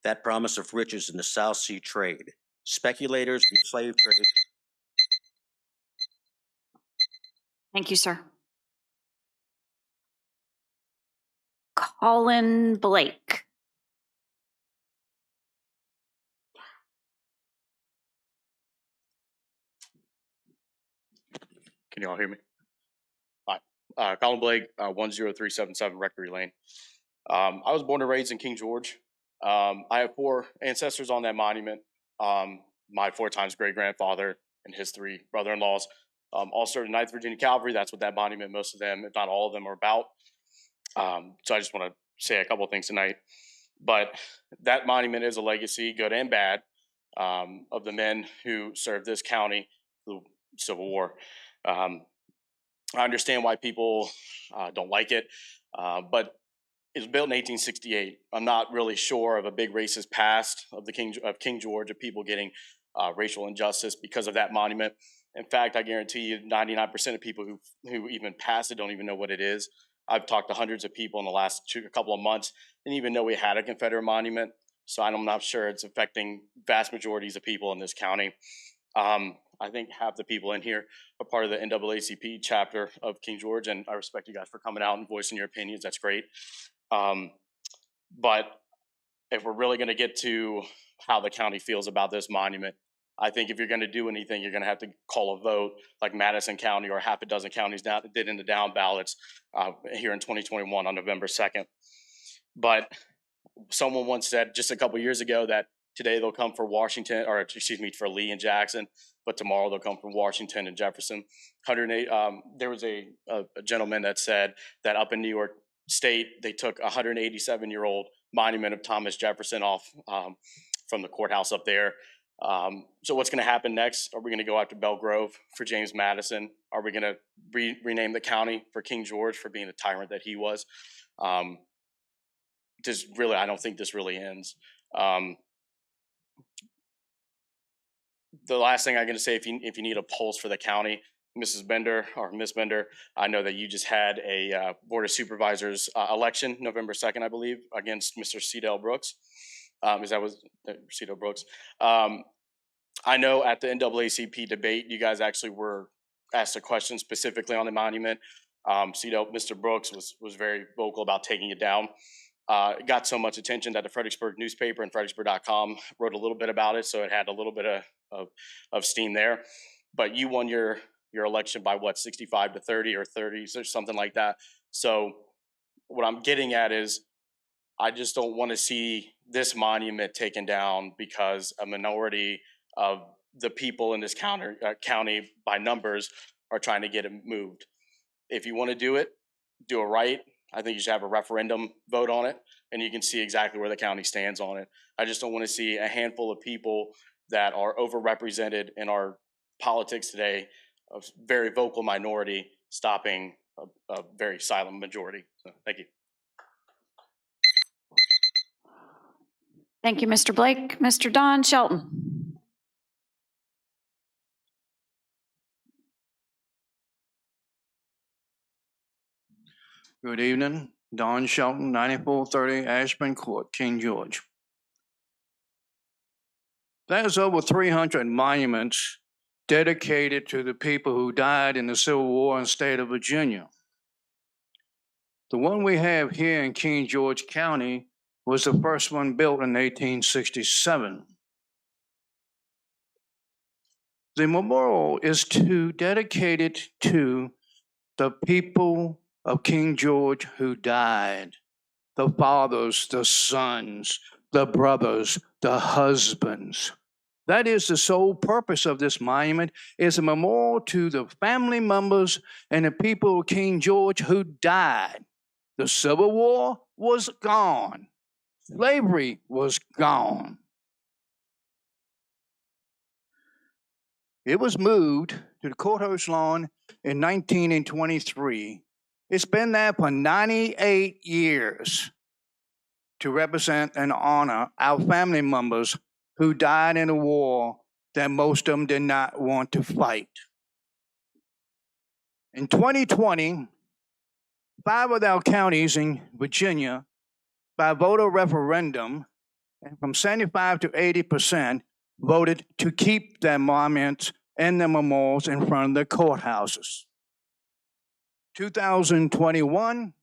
That promise of riches in the South Sea trade, speculators in the slave trade. Thank you, sir. Colin Blake. Can you all hear me? Hi, Colin Blake, 10377 Rectory Lane. I was born and raised in King George. I have 4 ancestors on that monument. My 4 times great-grandfather and his 3 brother-in-laws all served in 9th Virginia Cavalry. That's what that monument, most of them, if not all of them, are about. So I just want to say a couple of things tonight. But that monument is a legacy, good and bad, of the men who served this county through the Civil War. I understand why people don't like it, but it was built in 1868. I'm not really sure of a big racist past of King George, of people getting racial injustice because of that monument. In fact, I guarantee you 99% of people who even pass it don't even know what it is. I've talked to hundreds of people in the last couple of months, didn't even know we had a Confederate monument. So I'm not sure it's affecting vast majorities of people in this county. I think half the people in here are part of the NAACP chapter of King George, and I respect you guys for coming out and voicing your opinions. That's great. But if we're really going to get to how the county feels about this monument, I think if you're going to do anything, you're going to have to call a vote like Madison County or half a dozen counties did in the down ballots here in 2021 on November 2nd. But someone once said just a couple years ago that today they'll come for Washington, or excuse me, for Lee and Jackson, but tomorrow they'll come from Washington and Jefferson. 108. There was a gentleman that said that up in New York State, they took a 187-year-old monument of Thomas Jefferson off from the courthouse up there. So what's going to happen next? Are we going to go after Belle Grove for James Madison? Are we going to rename the county for King George for being the tyrant that he was? I don't think this really ends. The last thing I'm going to say, if you need a pulse for the county, Mrs. Bender or Miss Bender, I know that you just had a Board of Supervisors election November 2nd, I believe, against Mr. Cedell Brooks. Cedell Brooks? I know at the NAACP debate, you guys actually were asked a question specifically on the monument. Mr. Brooks was very vocal about taking it down. It got so much attention that the Fredericksburg newspaper and Fredericksburg.com wrote a little bit about it, so it had a little bit of steam there. But you won your election by what, 65 to 30 or 30, or something like that. So what I'm getting at is I just don't want to see this monument taken down because a minority of the people in this county by numbers are trying to get it moved. If you want to do it right. I think you should have a referendum vote on it, and you can see exactly where the county stands on it. I just don't want to see a handful of people that are overrepresented in our politics today, a very vocal minority, stopping a very silent majority. So, thank you. Thank you, Mr. Blake. Mr. Don Shelton. Good evening, Don Shelton, 9430 Ashburn Court, King George. There's over 300 monuments dedicated to the people who died in the Civil War in the state of Virginia. The one we have here in King George County was the first one built in 1867. The memorial is dedicated to the people of King George who died. the fathers, the sons, the brothers, the husbands. That is the sole purpose of this monument, is a memorial to the family members and the people of King George who died. The Civil War was gone. Slavery was gone. It was moved to the Courthouse lawn in 1923. It's been there for 98 years to represent and honor our family members who died in a war that most of them did not want to fight. In 2020, 5 of our counties in Virginia, by voter referendum, and from 75 to 80%, voted to keep their monuments and their memorials in front of the courthouses. 2021,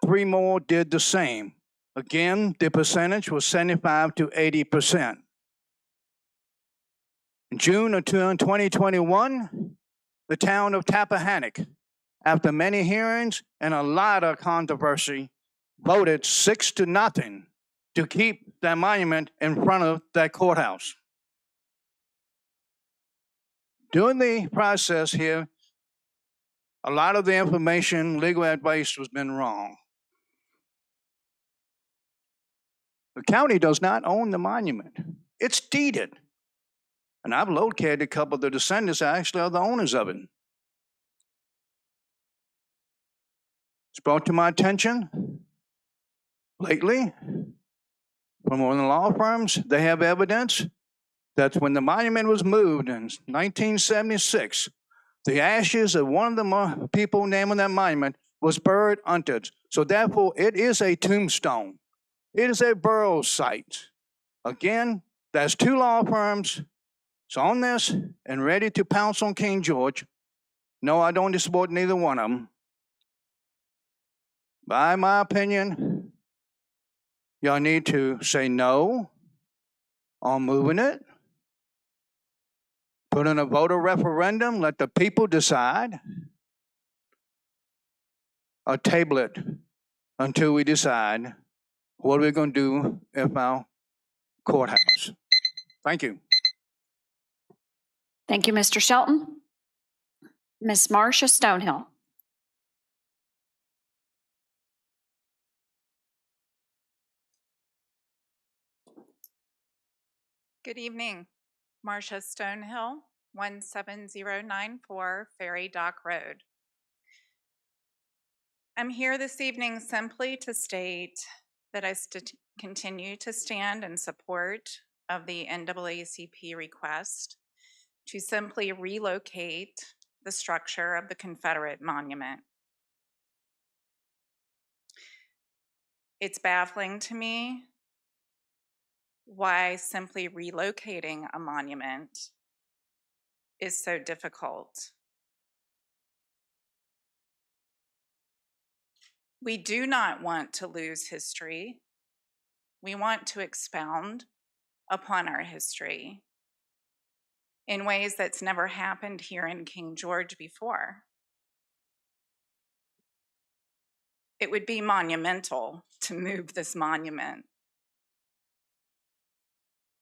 3 more did the same. Again, the percentage was 75 to 80%. In June of 2021, the town of Tappahannock, after many hearings and a lot of controversy, voted 6-0 to keep that monument in front of that courthouse. During the process here, a lot of the information, legal advice has been wrong. The county does not own the monument. It's deeded. And I've located a couple of the descendants that actually are the owners of it. It's brought to my attention lately from one of the law firms. They have evidence that when the monument was moved in 1976, the ashes of one of the people naming that monument was buried under it. So therefore, it is a tombstone. It is a burial site. Again, there's 2 law firms. It's on this and ready to pounce on King George. No, I don't support neither one of them. By my opinion, y'all need to say no on moving it. Put in a voter referendum, let the people decide. Or table it until we decide what we're going to do at our courthouse. Thank you. Thank you, Mr. Shelton. Ms. Marcia Stonehill. Good evening. Marcia Stonehill, 17094 Ferry Dock Road. I'm here this evening simply to state that I continue to stand in support of the NAACP request to simply relocate the structure of the Confederate monument. It's baffling to me why simply relocating a monument is so difficult. We do not want to lose history. We want to expound upon our history in ways that's never happened here in King George before. It would be monumental to move this monument.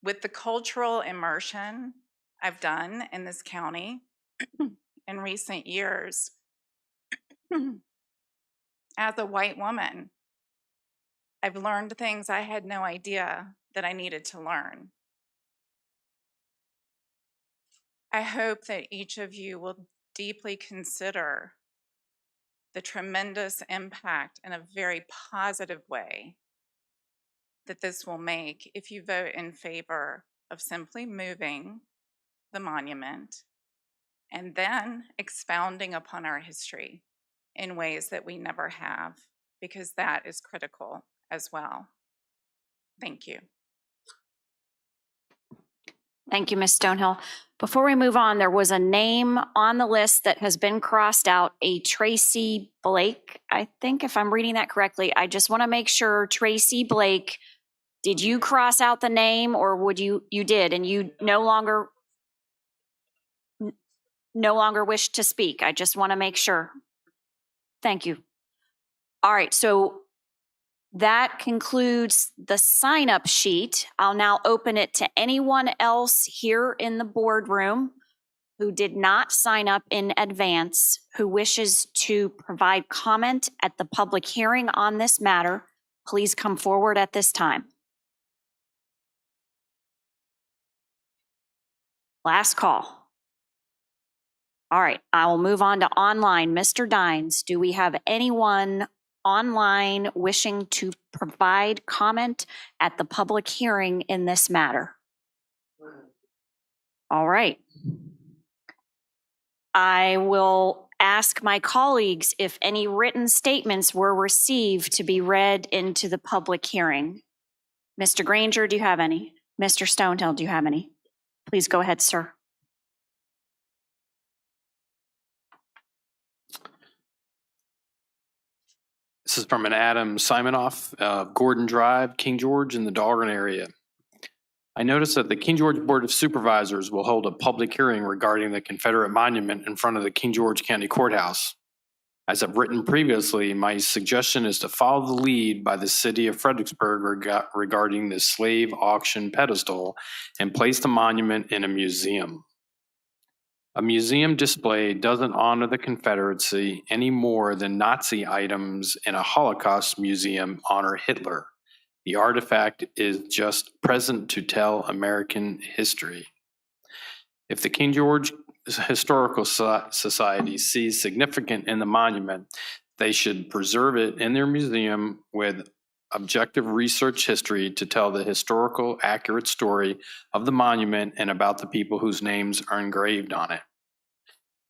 With the cultural immersion I've done in this county in recent years, as a white woman, I've learned things I had no idea that I needed to learn. I hope that each of you will deeply consider the tremendous impact in a very positive way that this will make if you vote in favor of simply moving the monument and then expounding upon our history in ways that we never have, because that is critical as well. Thank you. Thank you, Ms. Stonehill. Before we move on, there was a name on the list that has been crossed out, a Tracy Blake. I think if I'm reading that correctly, I just want to make sure, Tracy Blake, did you cross out the name, or would you did, and you no longer wish to speak? I just want to make sure. Thank you. All right, so That concludes the sign-up sheet. I'll now open it to anyone else here in the boardroom who did not sign up in advance, who wishes to provide comment at the public hearing on this matter. Please come forward at this time. Last call. All right, I will move on to online. Mr. Dines, do we have anyone online wishing to provide comment at the public hearing in this matter? All right. I will ask my colleagues if any written statements were received to be read into the public hearing. Mr. Granger, do you have any? Mr. Stonehill, do you have any? Please go ahead, sir. This is from an Adam Simonoff, Gordon Drive, King George in the Dahlgren area. I noticed that the King George Board of Supervisors will hold a public hearing regarding the Confederate monument in front of the King George County Courthouse. As I've written previously, my suggestion is to follow the lead by the city of Fredericksburg regarding the slave auction pedestal and place the monument in a museum. A museum display doesn't honor the Confederacy any more than Nazi items in a Holocaust museum honor Hitler. The artifact is just present to tell American history. If the King George Historical Society sees significant in the monument, they should preserve it in their museum with objective research history to tell the historical accurate story of the monument and about the people whose names are engraved on it.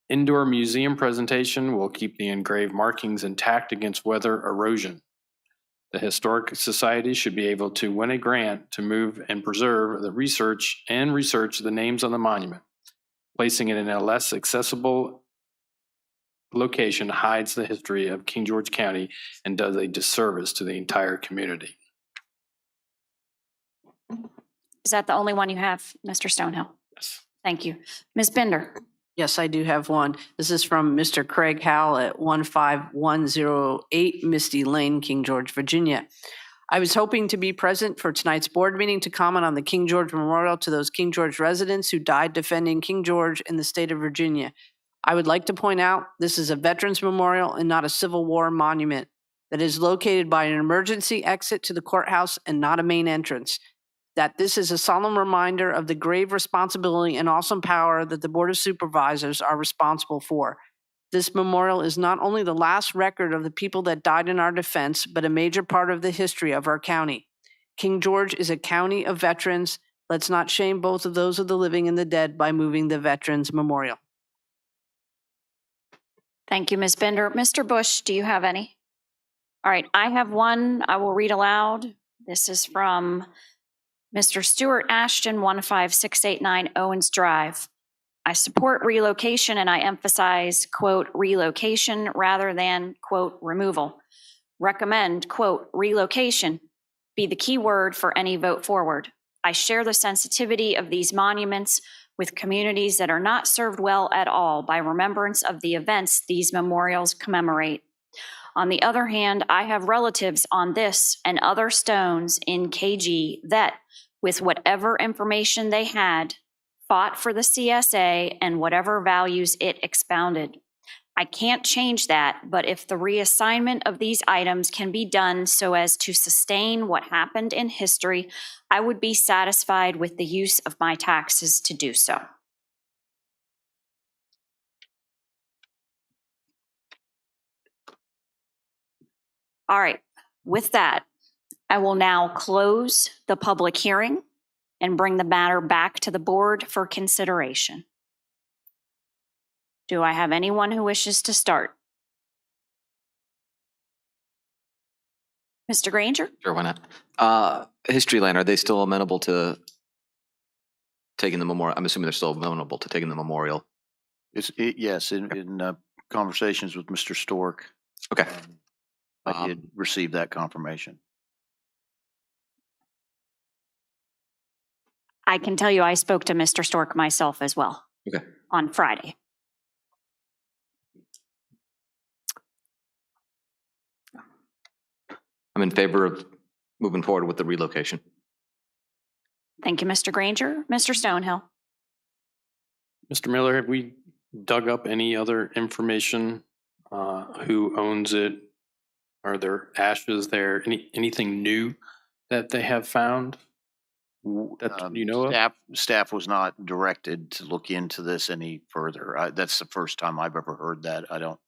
Indoor museum presentation will keep the engraved markings intact against weather erosion. The Historic Society should be able to win a grant to move and preserve the research the names on the monument. Placing it in a less accessible location hides the history of King George County and does a disservice to the entire community. Is that the only one you have, Mr. Stonehill? Yes. Thank you. Ms. Bender? Yes, I do have one. This is from Mr. Craig Howell at 15108 Misty Lane, King George, Virginia. I was hoping to be present for tonight's board meeting to comment on the King George Memorial to those King George residents who died defending King George in the state of Virginia. I would like to point out this is a veterans memorial and not a Civil War monument that is located by an emergency exit to the courthouse and not a main entrance. That this is a solemn reminder of the grave responsibility and awesome power that the Board of Supervisors are responsible for. This memorial is not only the last record of the people that died in our defense, but a major part of the history of our county. King George is a county of veterans. Let's not shame both of those of the living and the dead by moving the Veterans Memorial. Thank you, Ms. Bender. Mr. Bush, do you have any? All right, I have one I will read aloud. This is from Mr. Stuart Ashton, 15689 Owens Drive. I support relocation and I emphasize, quote, relocation rather than, quote, removal. Recommend, quote, relocation be the key word for any vote forward. I share the sensitivity of these monuments with communities that are not served well at all by remembrance of the events these memorials commemorate. On the other hand, I have relatives on this and other stones in KG that, with whatever information they had, fought for the CSA and whatever values it expounded. I can't change that, but if the reassignment of these items can be done so as to sustain what happened in history, I would be satisfied with the use of my taxes to do so. All right, with that, I will now close the public hearing and bring the matter back to the board for consideration. Do I have anyone who wishes to start? Mr. Granger? Sure, why not? History Land, are they still amenable to taking the memorial? I'm assuming they're still amenable to taking the memorial. Yes, in conversations with Mr. Stork. Okay. I did receive that confirmation. I can tell you I spoke to Mr. Stork myself as well. Okay. On Friday. I'm in favor of moving forward with the relocation. Thank you, Mr. Granger. Mr. Stonehill. Mr. Miller, have we dug up any other information? Who owns it? Are there ashes there? Anything new that they have found that you know of? Staff was not directed to look into this any further. That's the first time I've ever heard that. I don't,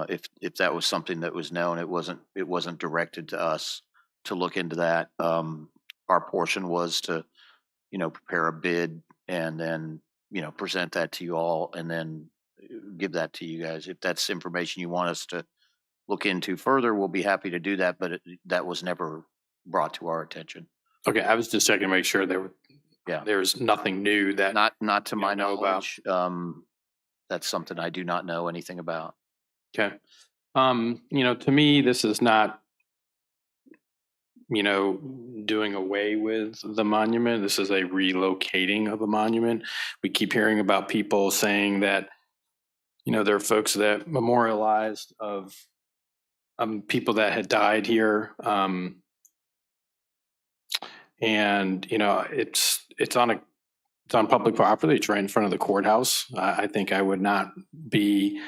if that was something that was known, it wasn't directed to us to look into that. Our portion was to, prepare a bid and then, present that to you all and then give that to you guys. If that's information you want us to look into further, we'll be happy to do that, but that was never brought to our attention. Okay, I was just checking to make sure there's nothing new that not to my knowledge. That's something I do not know anything about. Okay. To me, this is not, doing away with the monument. This is a relocating of a monument. We keep hearing about people saying that, there are folks that memorialized of people that had died here. And, it's on public property. It's right in front of the courthouse. I think I would not be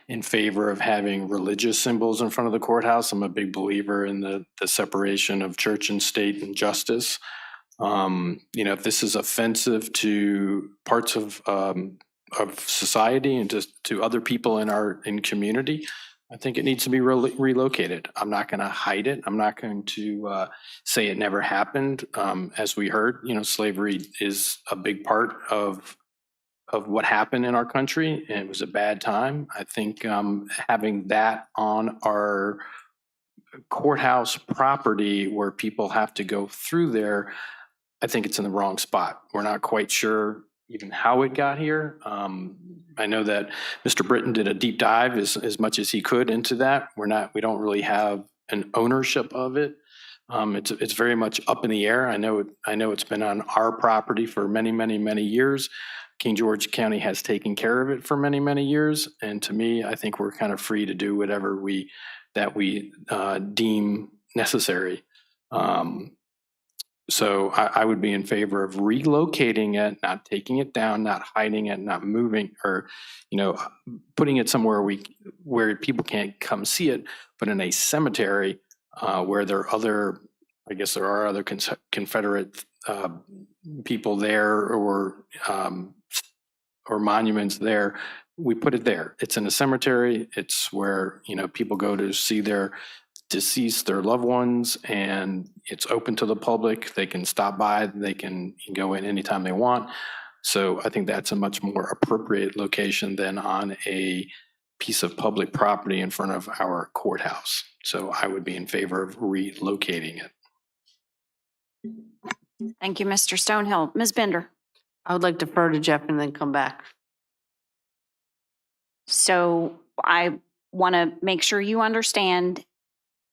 in favor of having religious symbols in front of the courthouse. I'm a big believer in the separation of church and state and justice. If this is offensive to parts of society and just to other people in community, I think it needs to be relocated. I'm not going to hide it. I'm not going to say it never happened. As we heard, slavery is a big part of what happened in our country, and it was a bad time. I think having that on our courthouse property where people have to go through there, I think it's in the wrong spot. We're not quite sure even how it got here. I know that Mr. Britton did a deep dive as much as he could into that. We don't really have an ownership of it. It's very much up in the air. I know it's been on our property for many, many, many years. King George County has taken care of it for many, many years. And to me, I think we're kind of free to do whatever we deem necessary. So I would be in favor of relocating it, not taking it down, not hiding it, not moving, or putting it somewhere where people can't come see it, but in a cemetery where there are other Confederate people there or monuments there. We put it there. It's in a cemetery. It's where people go to see their deceased, their loved ones, and it's open to the public. They can stop by, they can go in anytime they want. So I think that's a much more appropriate location than on a piece of public property in front of our courthouse. So I would be in favor of relocating it. Thank you, Mr. Stonehill. Ms. Bender. I would like to defer to Jeff and then come back. So I want to make sure you understand,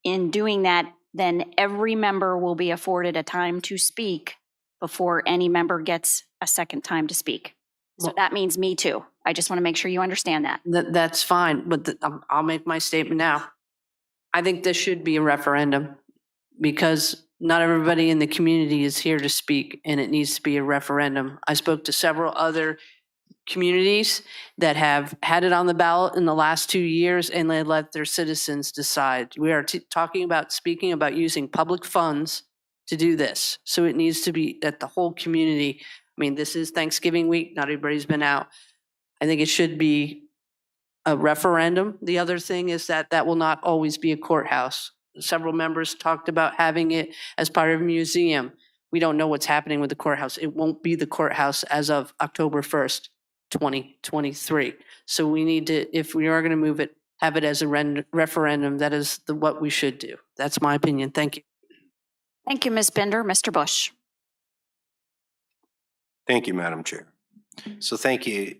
in doing that, then every member will be afforded a time to speak before any member gets a second time to speak. So that means me too. I just want to make sure you understand that. That's fine, but I'll make my statement now. I think this should be a referendum because not everybody in the community is here to speak, and it needs to be a referendum. I spoke to several other communities that have had it on the ballot in the last 2 years, and they let their citizens decide. We are speaking about using public funds to do this. So it needs to be that the whole community, this is Thanksgiving week, not everybody's been out. I think it should be a referendum. The other thing is that will not always be a courthouse. Several members talked about having it as part of a museum. We don't know what's happening with the courthouse. It won't be the courthouse as of October 1st, 2023. So we need to, if we are going to move it, have it as a referendum. That is what we should do. That's my opinion. Thank you. Thank you, Ms. Bender. Mr. Bush. Thank you, Madam Chair. So thank you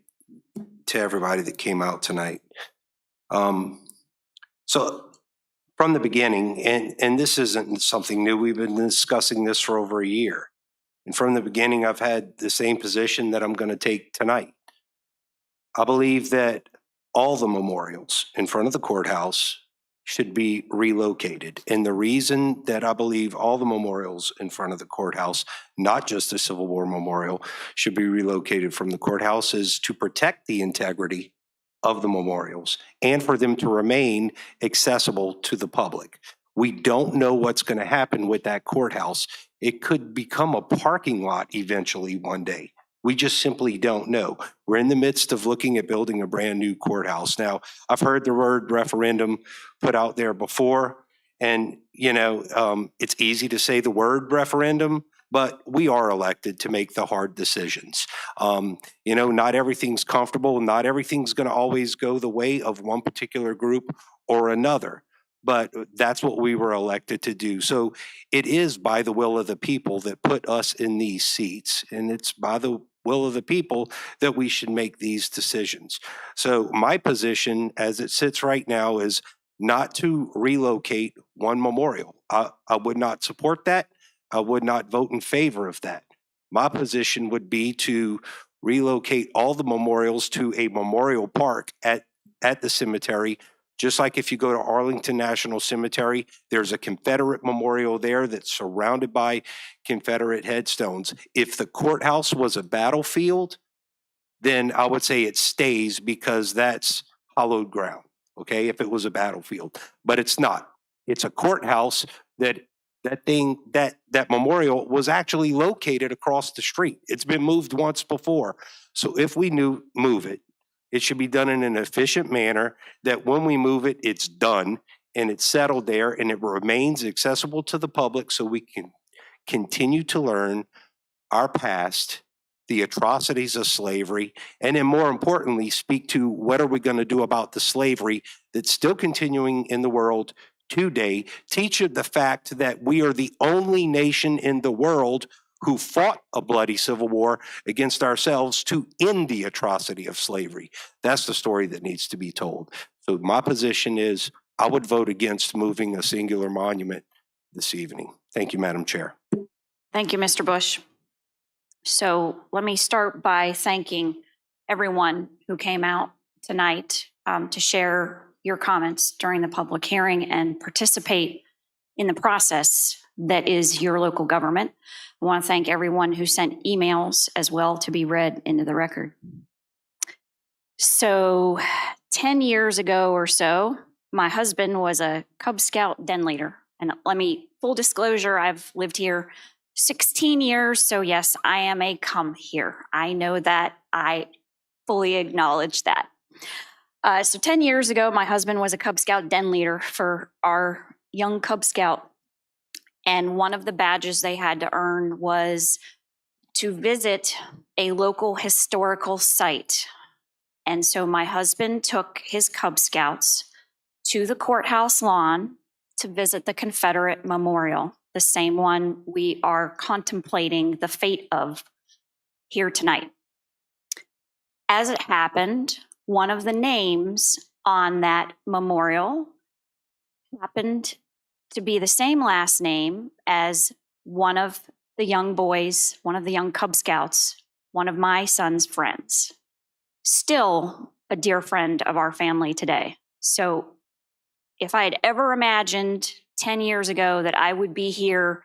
to everybody that came out tonight. So from the beginning, and this isn't something new, we've been discussing this for over a year. And from the beginning, I've had the same position that I'm going to take tonight. I believe that all the memorials in front of the courthouse should be relocated. And the reason that I believe all the memorials in front of the courthouse, not just the Civil War Memorial, should be relocated from the courthouse is to protect the integrity of the memorials and for them to remain accessible to the public. We don't know what's going to happen with that courthouse. It could become a parking lot eventually one day. We just simply don't know. We're in the midst of looking at building a brand new courthouse. Now, I've heard the word referendum put out there before, and it's easy to say the word referendum, but we are elected to make the hard decisions. Not everything's comfortable. Not everything's going to always go the way of one particular group or another. But that's what we were elected to do. So it is by the will of the people that put us in these seats. And it's by the will of the people that we should make these decisions. So my position as it sits right now is not to relocate one memorial. I would not support that. I would not vote in favor of that. My position would be to relocate all the memorials to a memorial park at the cemetery. Just like if you go to Arlington National Cemetery, there's a Confederate memorial there that's surrounded by Confederate headstones. If the courthouse was a battlefield, then I would say it stays because that's hallowed ground, okay, if it was a battlefield. But it's not. It's a courthouse that memorial was actually located across the street. It's been moved once before. So if we move it, it should be done in an efficient manner that when we move it, it's done and it's settled there and it remains accessible to the public so we can continue to learn our past, the atrocities of slavery, and then more importantly, speak to what are we going to do about the slavery that's still continuing in the world today. Teach the fact that we are the only nation in the world who fought a bloody civil war against ourselves to end the atrocity of slavery. That's the story that needs to be told. So my position is I would vote against moving a singular monument this evening. Thank you, Madam Chair. Thank you, Mr. Bush. So let me start by thanking everyone who came out tonight to share your comments during the public hearing and participate in the process that is your local government. I want to thank everyone who sent emails as well to be read into the record. So 10 years ago or so, my husband was a Cub Scout den leader. And full disclosure, I've lived here 16 years. So yes, I am a come here. I know that. I fully acknowledge that. So 10 years ago, my husband was a Cub Scout den leader for our young Cub Scout. And one of the badges they had to earn was to visit a local historical site. And so my husband took his Cub Scouts to the courthouse lawn to visit the Confederate Memorial, the same one we are contemplating the fate of here tonight. As it happened, one of the names on that memorial happened to be the same last name as one of the young boys, one of the young Cub Scouts, one of my son's friends. Still a dear friend of our family today. So if I had ever imagined 10 years ago that I would be here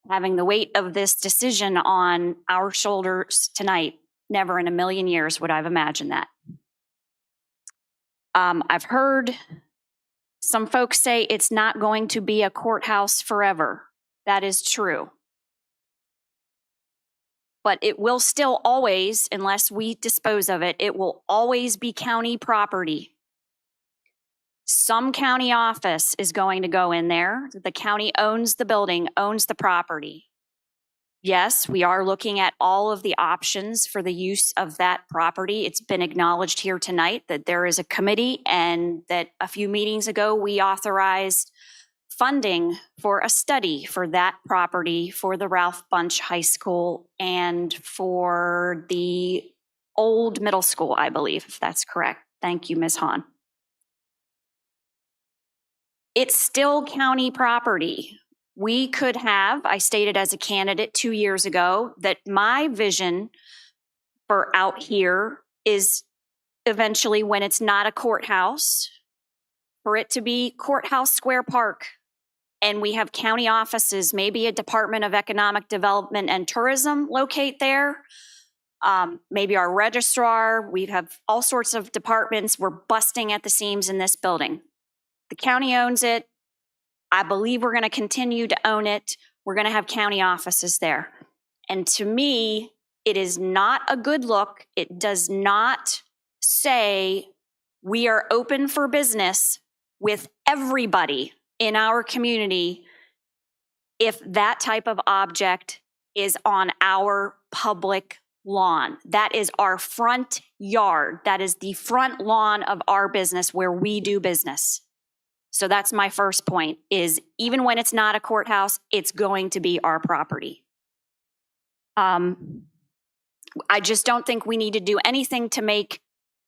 having the weight of this decision on our shoulders tonight, never in a million years would I have imagined that. I've heard some folks say it's not going to be a courthouse forever. That is true. But it will still always, unless we dispose of it, it will always be county property. Some county office is going to go in there. The county owns the building, owns the property. Yes, we are looking at all of the options for the use of that property. It's been acknowledged here tonight that there is a committee and that a few meetings ago we authorized funding for a study for that property for the Ralph Bunche High School and for the old middle school, I believe, if that's correct. Thank you, Ms. Hahn. It's still county property. We could have, I stated as a candidate 2 years ago, that my vision for out here is eventually when it's not a courthouse, for it to be Courthouse Square Park, and we have county offices, maybe a Department of Economic Development and Tourism locate there, maybe our registrar, we have all sorts of departments. We're busting at the seams in this building. The county owns it. I believe we're going to continue to own it. We're going to have county offices there. And to me, it is not a good look. It does not say we are open for business with everybody in our community if that type of object is on our public lawn. That is our front yard. That is the front lawn of our business where we do business. So that's my first point, is even when it's not a courthouse, it's going to be our property. I just don't think we need to do anything to make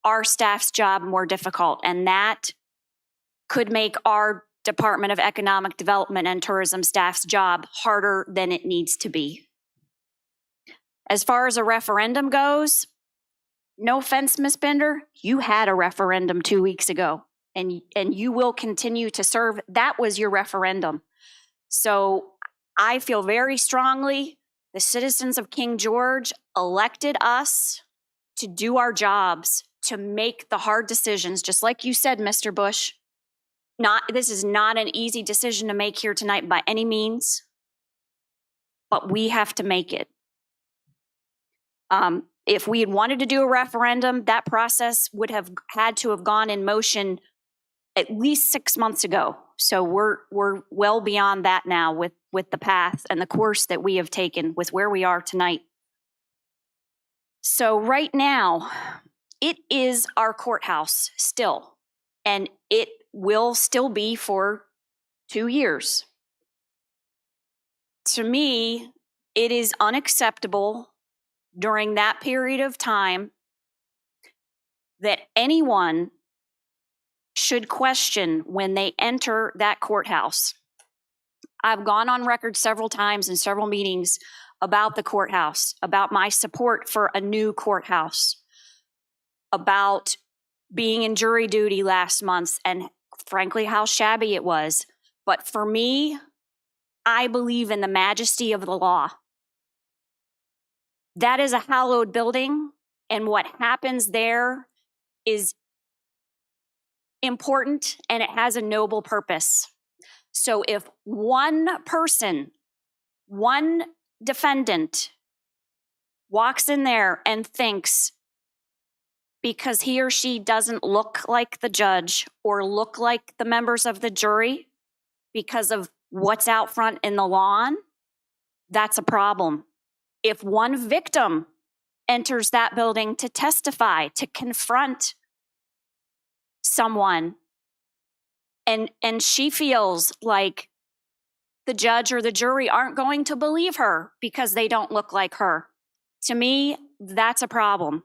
our staff's job more difficult, and that could make our Department of Economic Development and Tourism staff's job harder than it needs to be. As far as a referendum goes, no offense, Ms. Bender, you had a referendum 2 weeks ago, and you will continue to serve. That was your referendum. So I feel very strongly the citizens of King George elected us to do our jobs, to make the hard decisions, just like you said, Mr. Bush. This is not an easy decision to make here tonight by any means, but we have to make it. If we had wanted to do a referendum, that process would have had to have gone in motion at least 6 months ago. So we're well beyond that now with the path and the course that we have taken with where we are tonight. So right now, it is our courthouse still, and it will still be for 2 years. To me, it is unacceptable during that period of time that anyone should question when they enter that courthouse. I've gone on record several times in several meetings about the courthouse, about my support for a new courthouse, about being in jury duty last month and frankly how shabby it was. But for me, I believe in the majesty of the law. That is a hallowed building, and what happens there is important, and it has a noble purpose. So if one person, one defendant walks in there and thinks because he or she doesn't look like the judge or look like the members of the jury because of what's out front in the lawn, that's a problem. If one victim enters that building to testify, to confront someone, and she feels like the judge or the jury aren't going to believe her because they don't look like her, to me, that's a problem.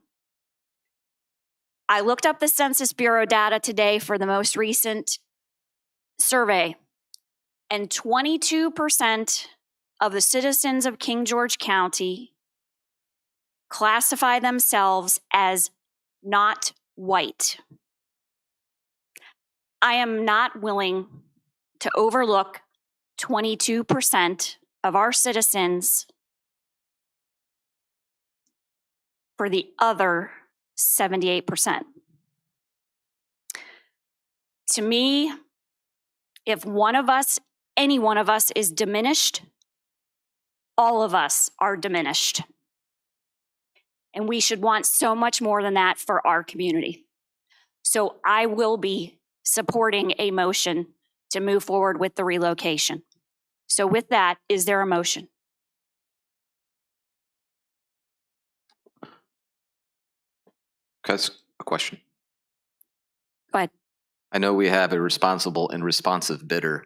I looked up the Census Bureau data today for the most recent survey, and 22% of the citizens of King George County classify themselves as not white. I am not willing to overlook 22% of our citizens for the other 78%. To me, if one of us, any one of us is diminished, all of us are diminished. And we should want so much more than that for our community. So I will be supporting a motion to move forward with the relocation. So with that, is there a motion? That's a question. Go ahead. I know we have a responsible and responsive bidder.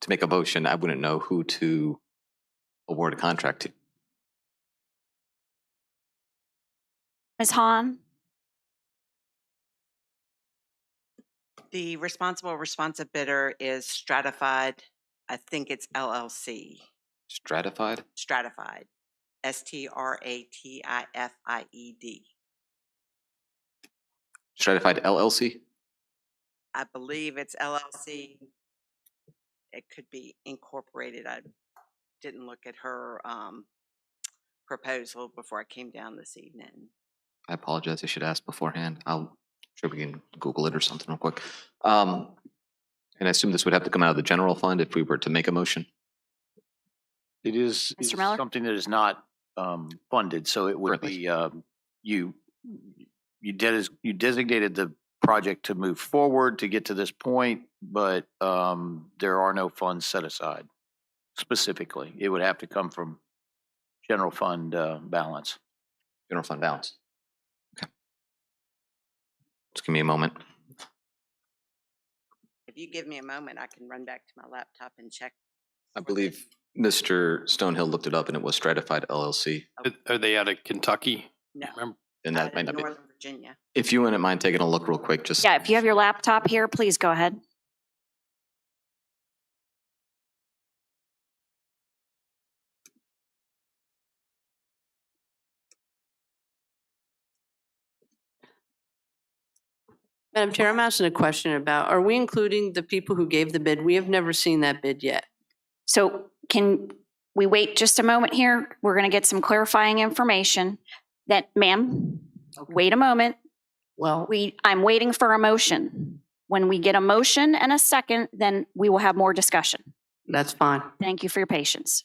To make a motion, I wouldn't know who to award a contract to. Ms. Hahn? The responsive bidder is Stratified. I think it's LLC. Stratified? Stratified. STRATIFIED. Stratified LLC? I believe it's LLC. It could be incorporated. I didn't look at her proposal before I came down this evening. I apologize. I should ask beforehand. Sure we can Google it or something real quick. And I assume this would have to come out of the general fund if we were to make a motion. It is Mr. Miller? something that is not funded, so it would Currently. be, you designated the project to move forward to get to this point, but there are no funds set aside specifically. It would have to come from general fund balance. General fund balance. Okay. Just give me a moment. If you give me a moment, I can run back to my laptop and check. I believe Mr. Stonehill looked it up and it was Stratified LLC. Are they out of Kentucky? No, Remember? And that might not be. Northern Virginia. If you wouldn't mind taking a look real quick, just. Yeah, if you have your laptop here, please go ahead. Madam Chair, I'm asking a question about, are we including the people who gave the bid? We have never seen that bid yet. So can we wait just a moment here? We're going to get some clarifying information. That, ma'am, wait a moment. Well, I'm waiting for a motion. When we get a motion and a second, then we will have more discussion. that's fine. Thank you for your patience.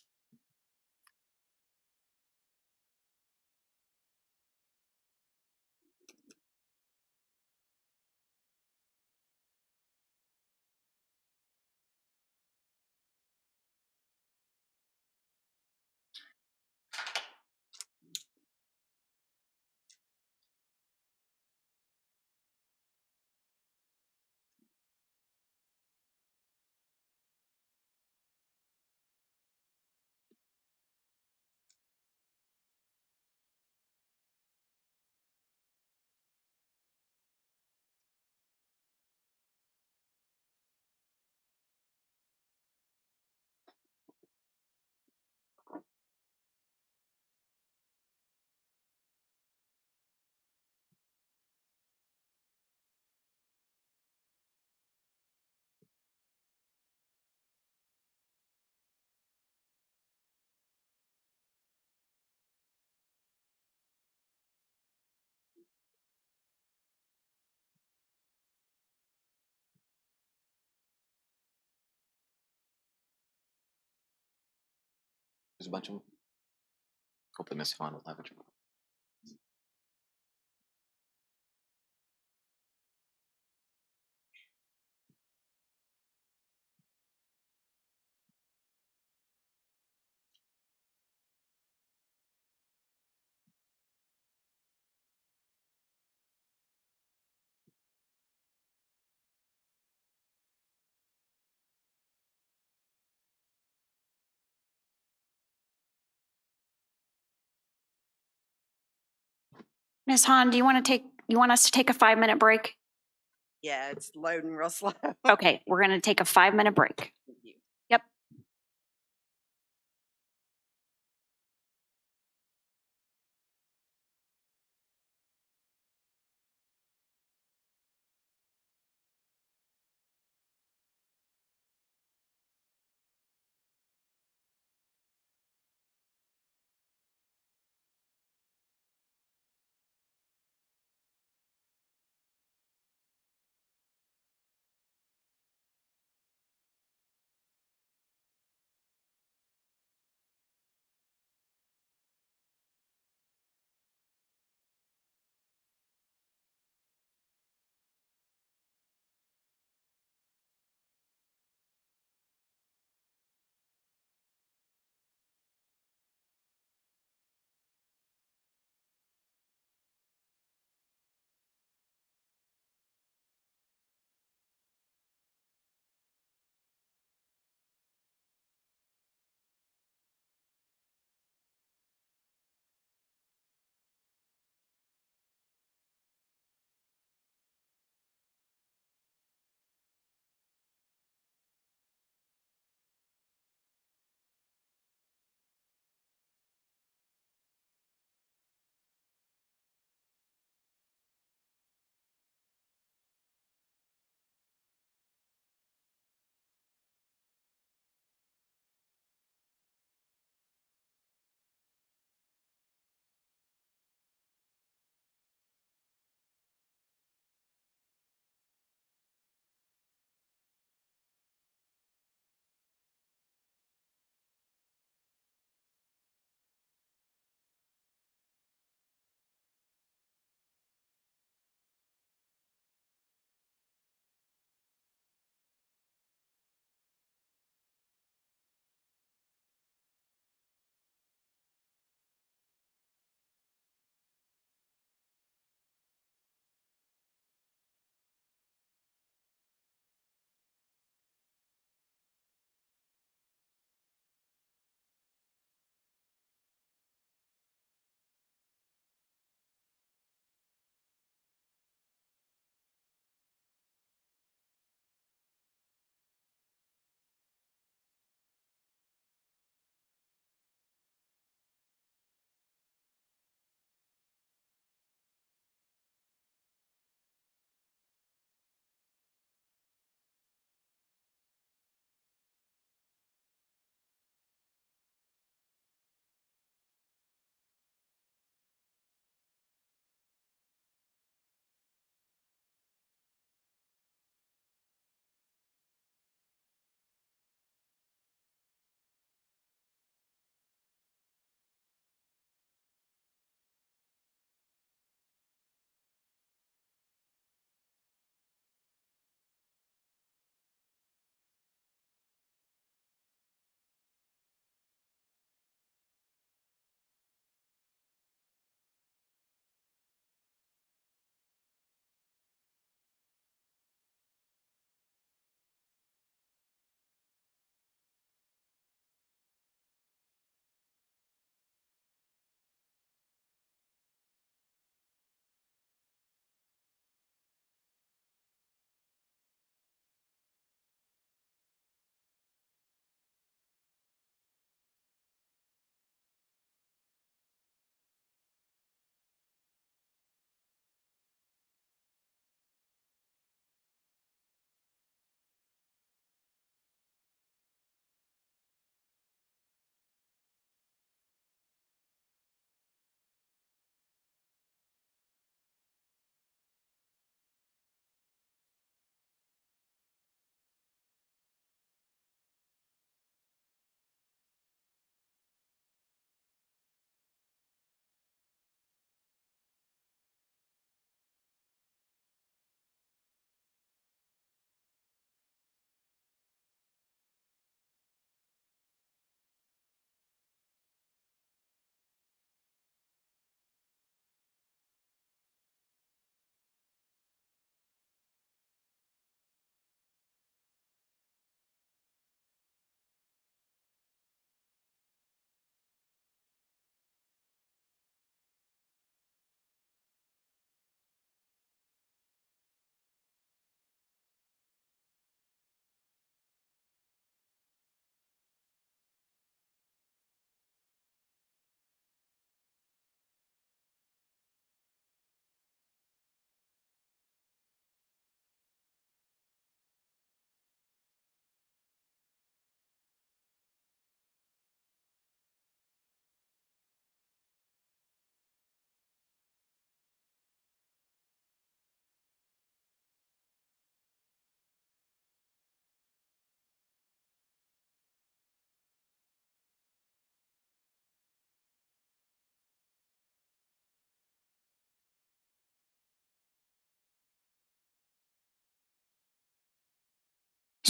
There's a bunch of them. Hopefully Ms. Hahn will have it. Ms. Hahn, do you want us to take a 5-minute break? Yeah, it's loading real slow. Okay, we're going to take a 5-minute break. Yep.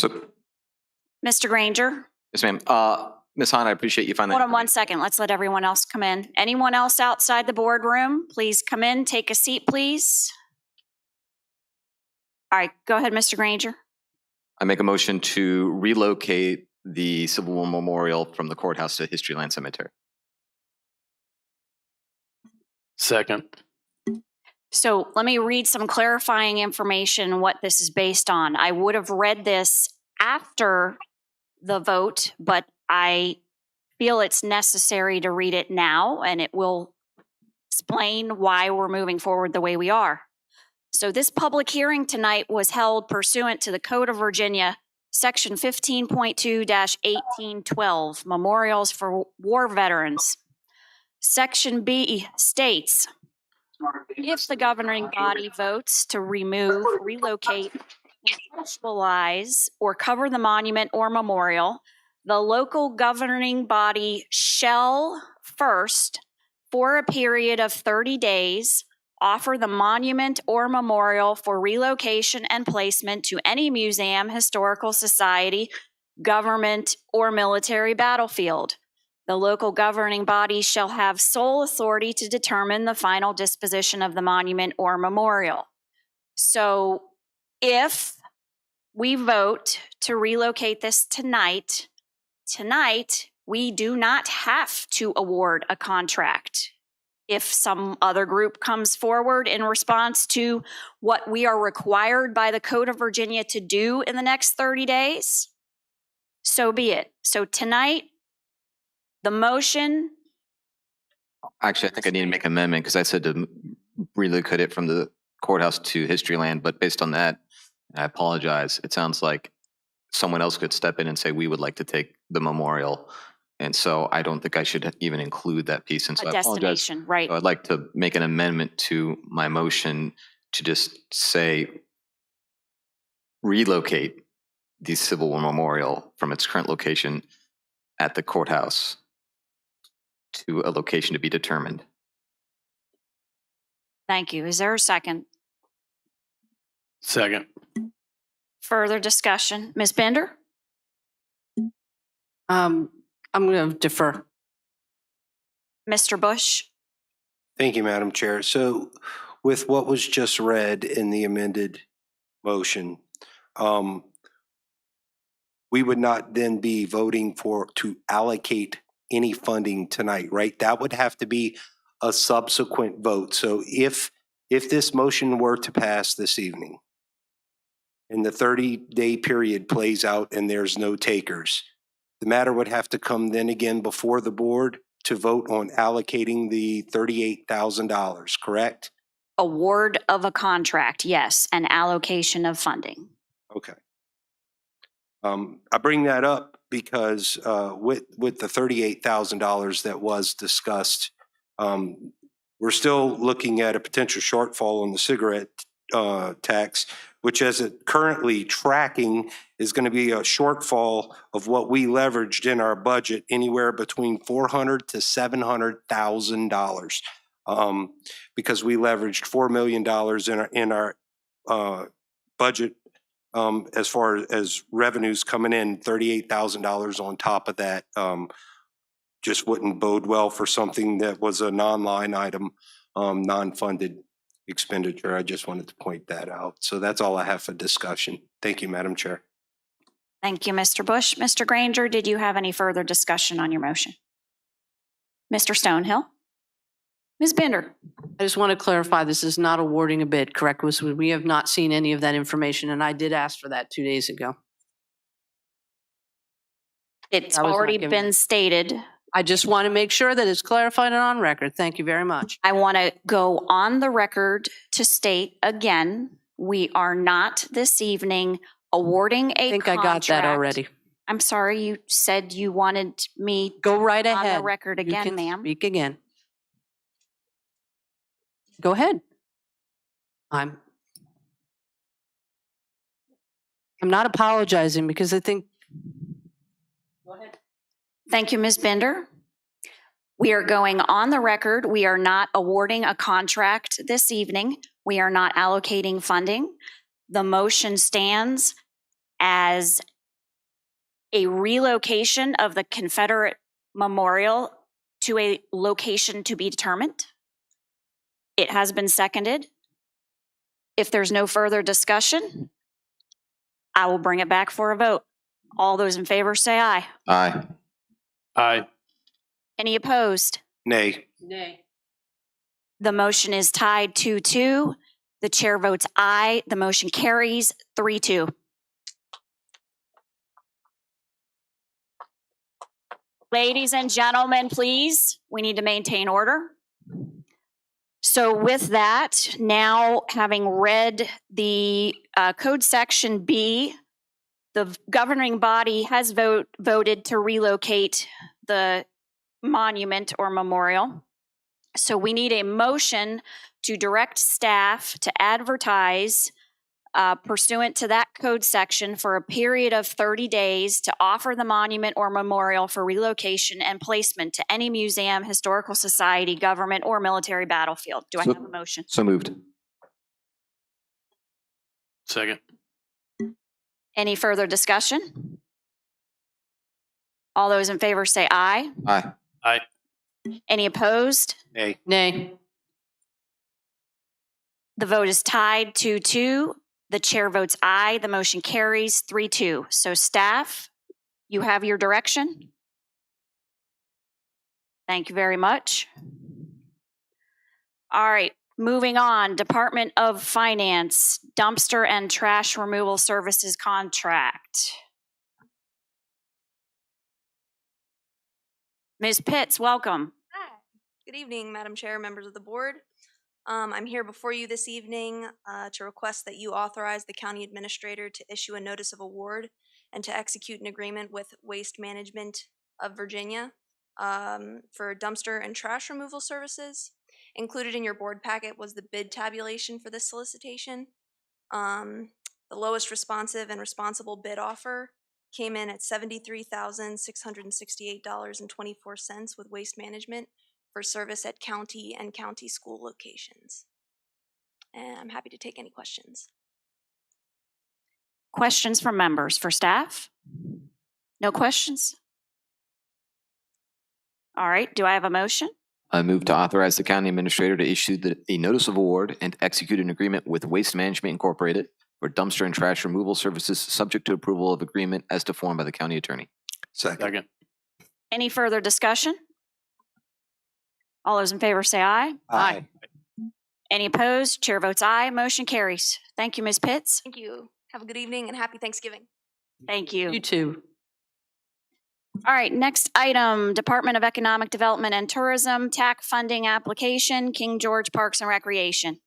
So, Mr. Granger, yes, ma'am. Ms. Hahn, I appreciate you finding that. hold on one second. Let's let everyone else come in. Anyone else outside the boardroom, please come in, take a seat, please. All right, go ahead, Mr. Granger. I make a motion to relocate the Civil War Memorial from the courthouse to Historyland Cemetery. Second. So let me read some clarifying information, what this is based on. I would have read this after the vote, but I feel it's necessary to read it now, and it will explain why we're moving forward the way we are. So this public hearing tonight was held pursuant to the Code of Virginia, Section 15.2-1812, Memorials for War Veterans. Section B states, if the governing body votes to remove, relocate, contextualize, or cover the monument or memorial, the local governing body shall first, for a period of 30 days, offer the monument or memorial for relocation and placement to any museum, historical society, government, or military battlefield. The local governing body shall have sole authority to determine the final disposition of the monument or memorial. So if we vote to relocate this tonight, we do not have to award a contract. If some other group comes forward in response to what we are required by the Code of Virginia to do in the next 30 days, so be it. So tonight, the motion. Actually, I think I need to make an amendment because I said to relocate it from the courthouse to Historyland, but based on that, I apologize. It sounds like someone else could step in and say, we would like to take the memorial. And so I don't think I should even include that piece. And so A I apologize. destination, right. So I'd like to make an amendment to my motion to just say relocate the Civil War Memorial from its current location at the courthouse to a location to be determined. Thank you. Is there a second? Second. Further discussion? Ms. Bender? I'm going to defer. Mr. Bush? Thank you, Madam Chair. So with what was just read in the amended motion, we would not then be voting to allocate any funding tonight, right? That would have to be a subsequent vote. So if this motion were to pass this evening and the 30-day period plays out and there's no takers, the matter would have to come then again before the board to vote on allocating the $38,000, correct? Award of a contract, yes, and allocation of funding. Okay. I bring that up because with the $38,000 that was discussed, we're still looking at a potential shortfall on the cigarette tax, which as it currently tracking is going to be a shortfall of what we leveraged in our budget, anywhere between $400,000 to $700,000, because we leveraged $4 million in our budget. As far as revenues coming in, $38,000 on top of that just wouldn't bode well for something that was a non-line item, non-funded expenditure. I just wanted to point that out. So that's all I have for discussion. Thank you, Madam Chair. Thank you, Mr. Bush. Mr. Granger, did you have any further discussion on your motion? Mr. Stonehill? Ms. Bender? I just want to clarify, this is not awarding a bid, correct? We have not seen any of that information, and I did ask for that 2 days ago. It's I was not already given- been stated. I just want to make sure that it's clarified and on record. Thank you very much. I want to go on the record to state again, we are not this evening awarding a I think contract. I got that already. I'm sorry, you said you wanted me Go right on ahead. the record You again, can ma'am. Speak again. Go ahead. I'm not apologizing because I think. Go ahead. Thank you, Ms. Bender. We are going on the record. We are not awarding a contract this evening. We are not allocating funding. The motion stands as a relocation of the Confederate Memorial to a location to be determined. It has been seconded. If there's no further discussion, I will bring it back for a vote. All those in favor say aye. Aye. Aye. Any opposed? Nay. Nay. The motion is tied 2-2. The chair votes aye. The motion carries 3-2. Ladies and gentlemen, please, we need to maintain order. So with that, now having read the code section B, the governing body has voted to relocate the monument or memorial. So we need a motion to direct staff to advertise pursuant to that code section for a period of 30 days to offer the monument or memorial for relocation and placement to any museum, historical society, government, or military battlefield. Do I have a motion? So moved. Second. Any further discussion? All those in favor say aye. Aye. Aye. Any opposed? Nay. Nay. The vote is tied 2-2. The chair votes aye. The motion carries 3-2. So staff, you have your direction. Thank you very much. All right, moving on. Department of Finance, dumpster and trash removal services contract. Ms. Pitts, welcome. Hi. Good evening, Madam Chair, members of the board. I'm here before you this evening to request that you authorize the county administrator to issue a notice of award and to execute an agreement with Waste Management of Virginia for dumpster and trash removal services. Included in your board packet was the bid tabulation for this solicitation. The lowest responsive and responsible bid offer came in at $73,668.24 with Waste Management for service at county and county school locations. And I'm happy to take any questions. Questions from members for staff? No questions? All right, do I have a motion? I move to authorize the county administrator to issue the notice of award and execute an agreement with Waste Management Incorporated for dumpster and trash removal services subject to approval of agreement as to form by the county attorney. Second. Any further discussion? All those in favor say aye. Aye. Any opposed? Chair votes aye. Motion carries. Thank you, Ms. Pitts. Thank you. Have a good evening and happy Thanksgiving. Thank you. You too. All right, next item, Department of Economic Development and Tourism, TAC funding application, King George Parks and Recreation.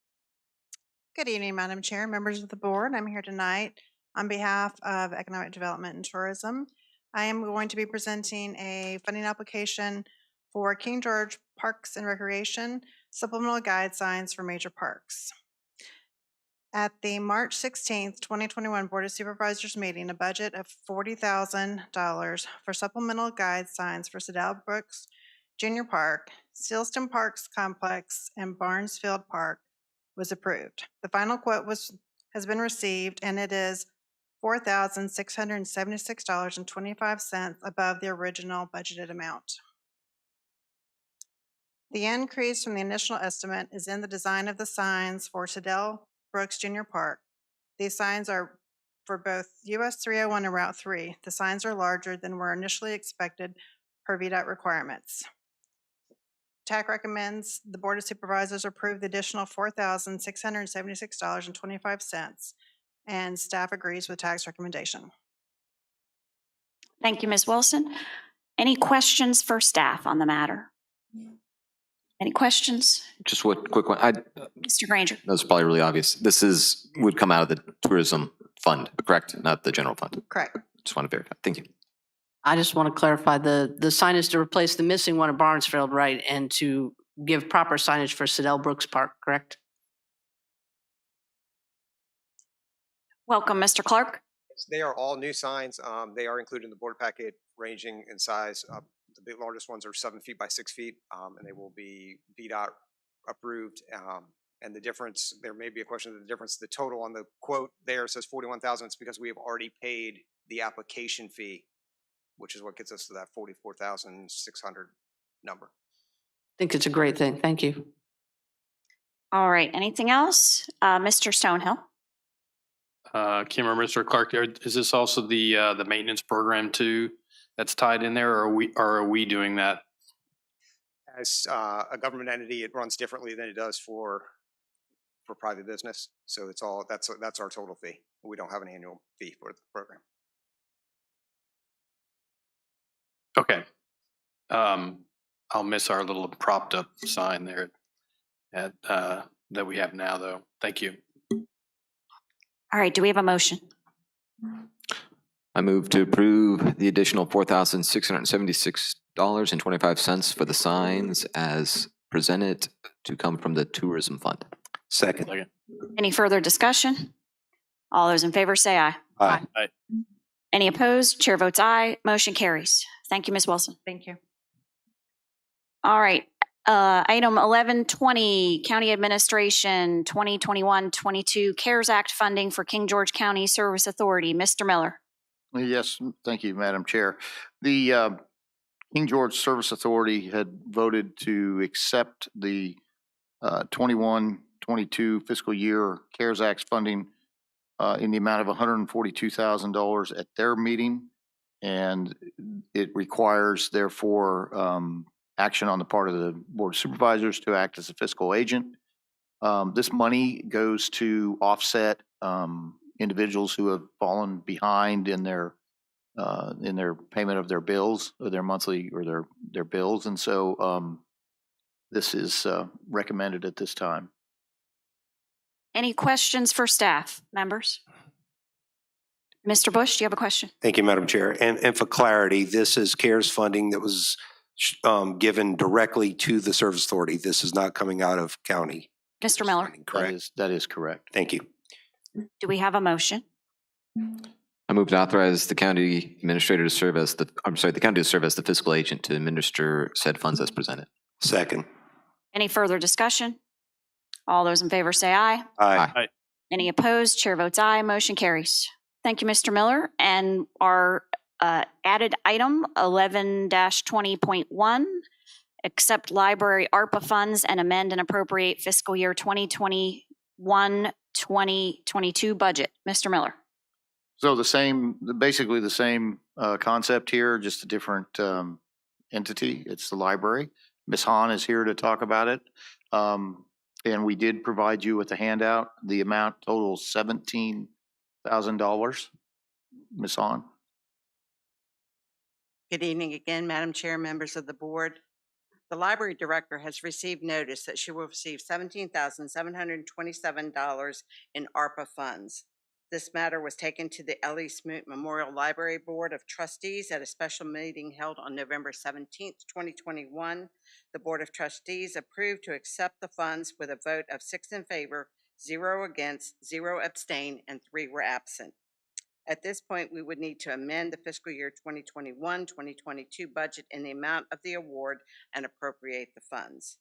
Good evening, Madam Chair, members of the board. I'm here tonight on behalf of Economic Development and Tourism. I am going to be presenting a funding application for King George Parks and Recreation, supplemental guide signs for major parks. At the March 16th, 2021 Board of Supervisors meeting, a budget of $40,000 for supplemental guide signs for Sedell Brooks Junior Park, Sealston Parks Complex, and Barnesfield Park was approved. The final quote has been received, and it is $4,676.25 above the original budgeted amount. The increase from the initial estimate is in the design of the signs for Sedell Brooks Junior Park. These signs are for both US 301 and Route 3. The signs are larger than were initially expected per VDOT requirements. TAC recommends the Board of Supervisors approve the additional $4,676.25, and staff agrees with TAC's recommendation. Thank you, Ms. Wilson. Any questions for staff on the matter? Any questions? Just one quick one. Mr. Granger. That's probably really obvious. This would come out of the tourism fund, correct? Not the general fund. Correct. Just want to verify. Thank you. I just want to clarify, the sign is to replace the missing one at Barnesfield, right? And to give proper signage for Sedell Brooks Park, correct? Welcome, Mr. Clark. They are all new signs. They are included in the board packet, ranging in size. The largest ones are 7 feet by 6 feet, and they will be VDOT approved. And the difference, there may be a question of the difference. The total on the quote there says $41,000. It's because we have already paid the application fee which is what gets us to that 44,600 number. I think it's a great thing. Thank you. All right, anything else? Mr. Stonehill? Can't remember, Mr. Clark, is this also the maintenance program too that's tied in there, or are we doing that? As a government entity, it runs differently than it does for private business. So it's all, that's our total fee. We don't have an annual fee for the program. Okay. I'll miss our little propped up sign there at, that we have now though. Thank you. All right, do we have a motion? I move to approve the additional $4,676.25 for the signs as presented to come from the tourism fund. Second. Any further discussion? All those in favor say aye. Aye. Aye. Any opposed? Chair votes aye. Motion carries. Thank you, Ms. Wilson. Thank you. All right. Item 1120, County Administration 2021-22 CARES Act funding for King George County Service Authority. Mr. Miller. Yes, thank you, Madam Chair. The King George Service Authority had voted to accept the 21-22 fiscal year CARES Act funding in the amount of $142,000 at their meeting. And it requires, therefore, action on the part of the Board of Supervisors to act as a fiscal agent. This money goes to offset individuals who have fallen behind in their payment of their bills, or their monthly, or their bills. And so this is recommended at this time. Any questions for staff members? Mr. Bush, do you have a question? Thank you, Madam Chair. And for clarity, this is CARES funding that was given directly to the Service Authority. This is not coming out of county. Mr. Miller, Correct. That is correct. Thank you. do we have a motion? I move to authorize the county administrator to serve as the county to serve as the fiscal agent to administer said funds as presented. Second. Any further discussion? All those in favor say aye. Aye. Aye. Any opposed? Chair votes aye. Motion carries. Thank you, Mr. Miller. And our added item 11-20.1, accept library ARPA funds and amend and appropriate fiscal year 2021-2022 budget. Mr. Miller. So basically the same concept here, just a different entity. It's the library. Ms. Hahn is here to talk about it. And we did provide you with a handout. The amount totals $17,000. Ms. Hahn. Good evening again, Madam Chair, members of the board. The library director has received notice that she will receive $17,727 in ARPA funds. This matter was taken to the L.E. Smoot Memorial Library Board of Trustees at a special meeting held on November 17th, 2021. The Board of Trustees approved to accept the funds with a vote of 6 in favor, 0 against, 0 abstain, and 3 were absent. At this point, we would need to amend the fiscal year 2021-2022 budget in the amount of the award and appropriate the funds.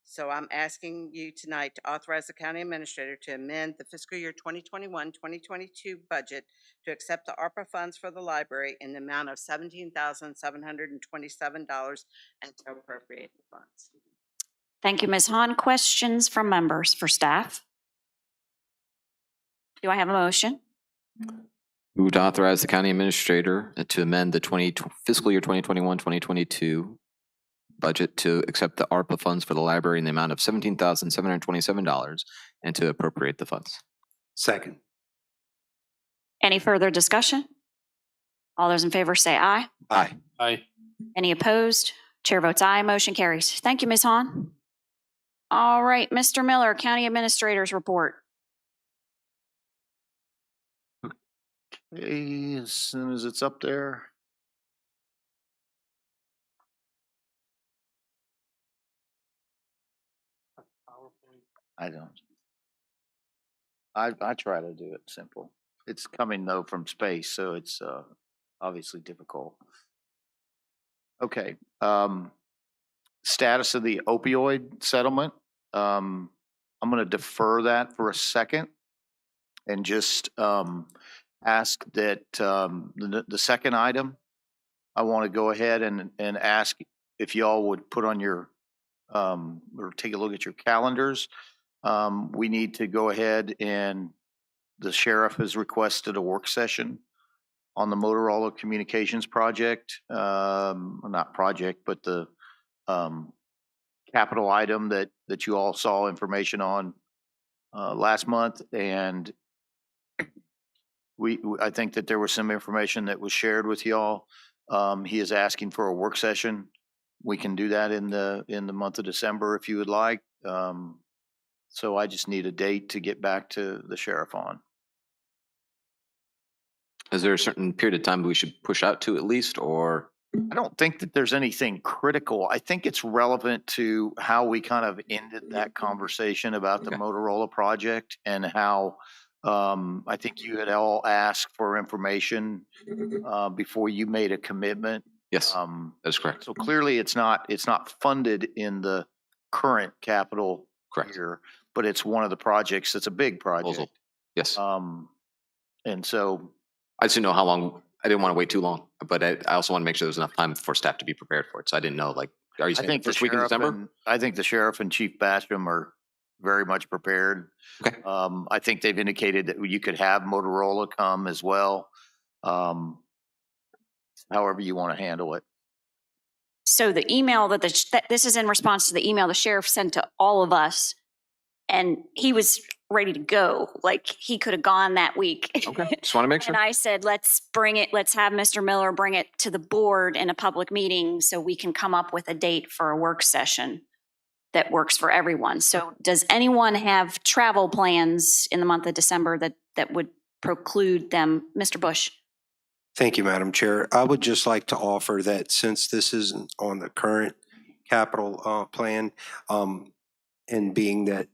So I'm asking you tonight to authorize the county administrator to amend the fiscal year 2021-2022 budget to accept the ARPA funds for the library in the amount of $17,727 and to appropriate the funds. Thank you, Ms. Hahn. Questions from members for staff? Do I have a motion? Move to authorize the county administrator to amend the fiscal year 2021-2022 budget to accept the ARPA funds for the library in the amount of $17,727 and to appropriate the funds. Second. Any further discussion? All those in favor say aye. Aye. Aye. Any opposed? Chair votes aye. Motion carries. Thank you, Ms. Hahn. All right, Mr. Miller, County Administrator's report. Okay, as soon as it's up there. I don't. I try to do it simple. It's coming though from space, so it's obviously difficult. Okay. Status of the opioid settlement. I'm going to defer that for a second and just ask that the second item I want to go ahead and ask if y'all would put on your, or take a look at your calendars. We need to go ahead and the sheriff has requested a work session on the Motorola Communications project, not project, but the capital item that you all saw information on last month. And I think that there was some information that was shared with y'all. He is asking for a work session. We can do that in the month of December if you would like. So I just need a date to get back to the sheriff on. Is there a certain period of time we should push out to at least, or? I don't think that there's anything critical. I think it's relevant to how we kind of ended that conversation about the Motorola project and how I think you had all asked for information before you made a commitment. Yes, that's correct. So clearly it's not funded in the current capital year, but it's one of the projects that's a big project. Yes. And so I just didn't know how long. I didn't want to wait too long, but I also want to make sure there's enough time for staff to be prepared for it. So I didn't know, like, are you saying the first week in December? I think the sheriff and Chief Basham are very much prepared. Okay. I think they've indicated that you could have Motorola come as well. However you want to handle it. So the email that this is in response to the email the sheriff sent to all of us, and he was ready to go. Like he could have gone that week. Okay, just want to make sure. And I said, let's have Mr. Miller bring it to the board in a public meeting so we can come up with a date for a work session that works for everyone. So does anyone have travel plans in the month of December that would preclude them? Mr. Bush. Thank you, Madam Chair. I would just like to offer that since this isn't on the current capital plan, and being that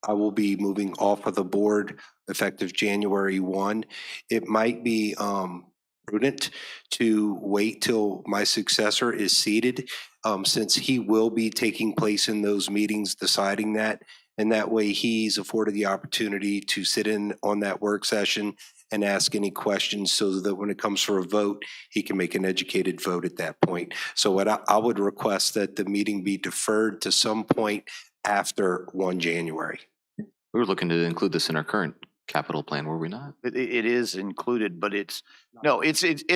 I will be moving off of the board effective January 1, it might be prudent to wait till my successor is seated, since he will be taking place in those meetings deciding that. And that way he's afforded the opportunity to sit in on that work session and ask any questions so that when it comes for a vote, he can make an educated vote at that point. So what I would request that the meeting be deferred to some point after 1 January. We were looking to include this in our current capital plan, were we not? It is included, but it's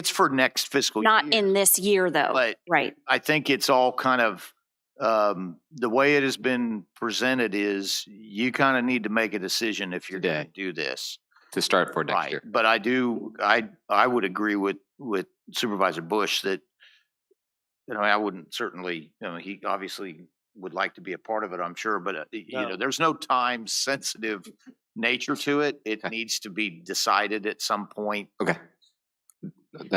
for next fiscal year. Not in this year though, But right? I think it's all kind of, the way it has been presented is you kind of need to make a decision if you're going to do this. To start for next year. But I would agree with Supervisor Bush that, I wouldn't certainly, he obviously would like to be a part of it, I'm sure, but there's no time sensitive nature to it. It needs to be decided at some point. Okay.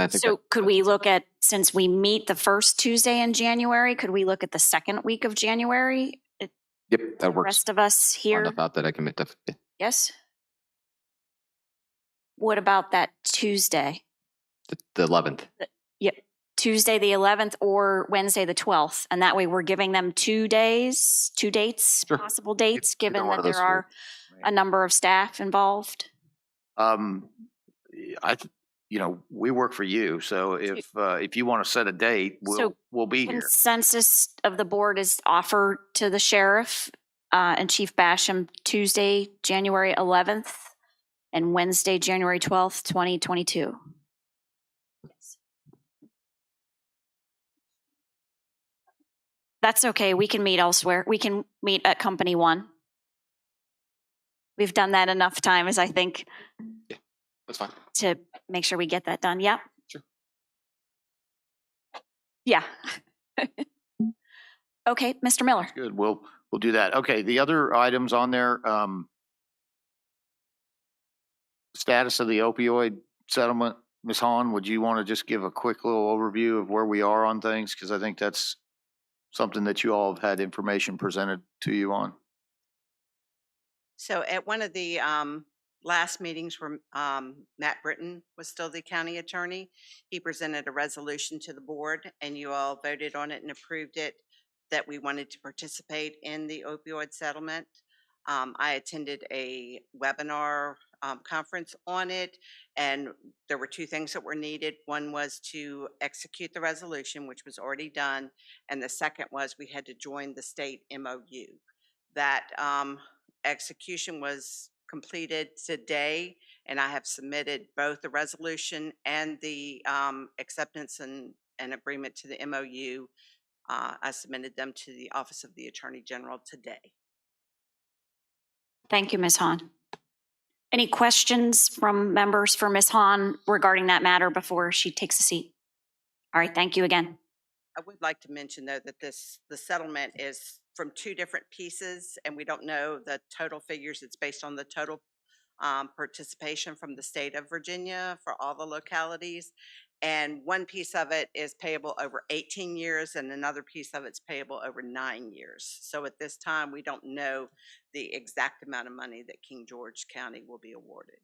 So could we look at, since we meet the first Tuesday in January, could we look at the second week of January? Yep, that works. The rest of us here. Enough out that I can make that. Yes. What about that Tuesday? The 11th. Yep. Tuesday, the 11th or Wednesday, the 12th. And that way we're giving them 2 dates, possible dates, given that there are a number of staff involved. We work for you. So if you want to set a date, we'll be here. Consensus of the board is offered to the sheriff and Chief Basham Tuesday, January 11th and Wednesday, January 12th, 2022. That's okay. We can meet elsewhere. We can meet at Company 1. We've done that enough times, I think. Yeah, that's fine. To make sure we get that done. Yeah. Sure. Yeah. Okay, Mr. Miller. Good. We'll do that. Okay. The other items on there, status of the opioid settlement. Ms. Hahn, would you want to just give a quick little overview of where we are on things? Because I think that's something that you all have had information presented to you on. So at one of the last meetings where Matt Britton was still the county attorney, he presented a resolution to the board and you all voted on it and approved it, that we wanted to participate in the opioid settlement. I attended a webinar conference on it, and there were two things that were needed. One was to execute the resolution, which was already done, and the second was we had to join the state MOU. That execution was completed today, and I have submitted both the resolution and the acceptance and agreement to the MOU. I submitted them to the Office of the Attorney General today. Thank you, Ms. Hahn. Any questions from members for Ms. Hahn regarding that matter before she takes a seat? All right, thank you again. I would like to mention, though, that the settlement is from two different pieces, and we don't know the total figures. It's based on the total participation from the state of Virginia for all the localities. And one piece of it is payable over 18 years, and another piece of it's payable over 9 years. So at this time, we don't know the exact amount of money that King George County will be awarded.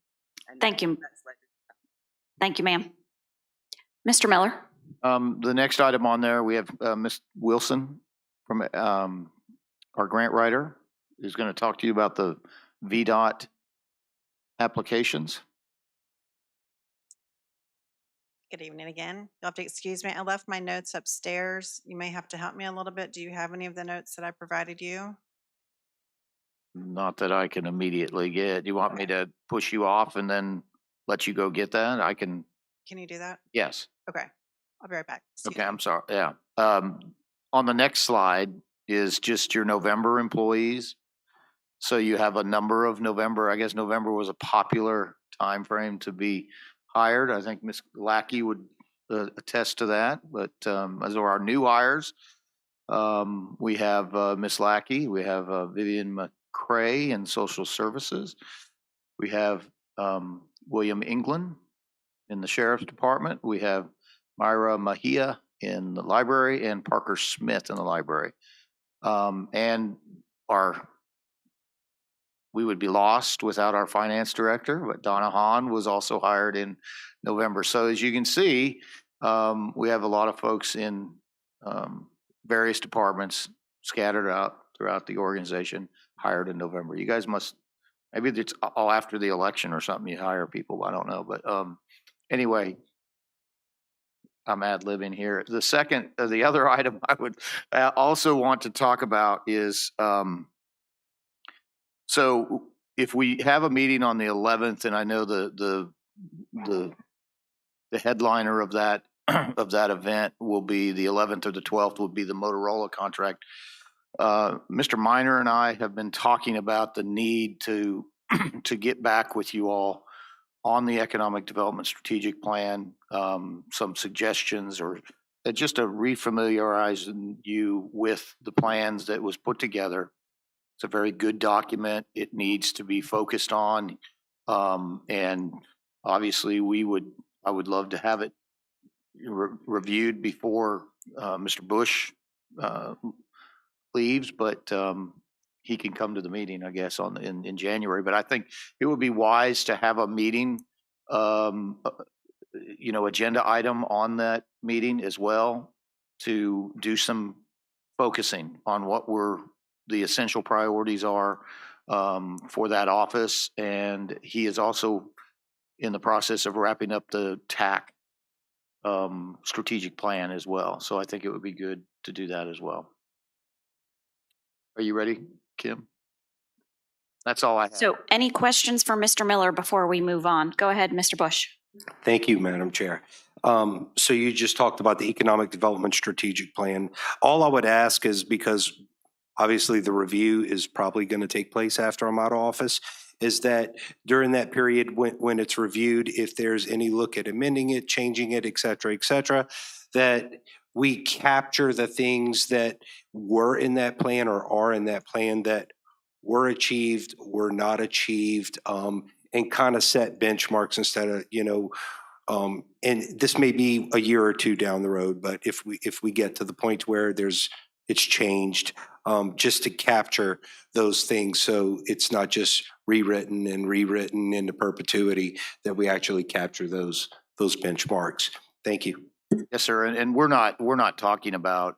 And Thank you. that's later. Thank you, ma'am. Mr. Miller? The next item on there, we have Ms. Wilson from our grant writer, who's going to talk to you about the Vdot applications. Good evening again. You'll have to excuse me. I left my notes upstairs. You may have to help me a little bit. Do you have any of the notes that I provided you? Not that I can immediately get. You want me to push you off and then let you go get that? I can. Can you do that? Yes. Okay. I'll be right back. Excuse Okay, me. I'm sorry. Yeah. On the next slide is just your November employees. So you have a number of November. I guess November was a popular time frame to be hired. I think Ms. Lackey would attest to that. But as are our new hires, we have Ms. Lackey, we have Vivian McCrae in Social Services. We have William England in the Sheriff's Department. We have Myra Mahia in the library and Parker Smith in the library. And we would be lost without our finance director, but Donna Hahn was also hired in November. So as you can see, we have a lot of folks in various departments scattered out throughout the organization hired in November. You guys must, maybe it's all after the election or something, you hire people, I don't know. But anyway, I'm ad-libbing here. The other item I would also want to talk about is, so if we have a meeting on the 11th, and I know the headliner of that event will be the 11th or the 12th will be the Motorola contract. Mr. Minor and I have been talking about the need to get back with you all on the economic development strategic plan, some suggestions or just to refamiliarizing you with the plans that was put together. It's a very good document. It needs to be focused on. And obviously I would love to have it reviewed before Mr. Bush leaves, but he can come to the meeting, I guess, in January. But I think it would be wise to have a meeting, agenda item on that meeting as well to do some focusing on what the essential priorities are for that office. And he is also in the process of wrapping up the TAC strategic plan as well. So I think it would be good to do that as well. Are you ready, Kim? That's all I have. So any questions for Mr. Miller before we move on? Go ahead, Mr. Bush. Thank you, Madam Chair. So you just talked about the Economic Development Strategic Plan. All I would ask is, because obviously the review is probably going to take place after I'm out of office, is that during that period when it's reviewed, if there's any look at amending it, changing it, et cetera, that we capture the things that were in that plan or are in that plan that were achieved, were not achieved, and kind of set benchmarks instead of, and this may be a year or two down the road, but if we get to the point where it's changed, just to capture those things so it's not just rewritten into perpetuity, that we actually capture those benchmarks. Thank you. Yes, sir. And we're not talking about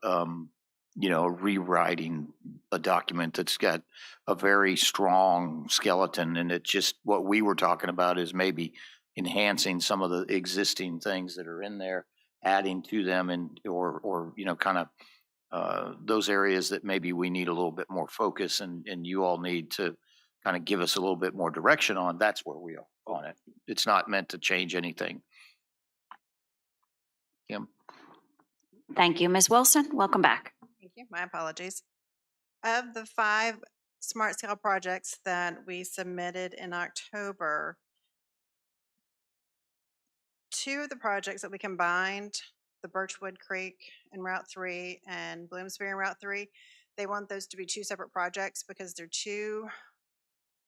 rewriting a document that's got a very strong skeleton. And it just, what we were talking about is maybe enhancing some of the existing things that are in there, adding to them or kind of those areas that maybe we need a little bit more focus and you all need to kind of give us a little bit more direction on. That's where we are on it. It's not meant to change anything. Kim. Thank you. Ms. Wilson, welcome back. Thank you. My apologies. Of the 5 smart scale projects that we submitted in October, 2 of the projects that we combined, the Birchwood Creek and Route 3 and Bloomsbury and Route 3, they want those to be 2 separate projects because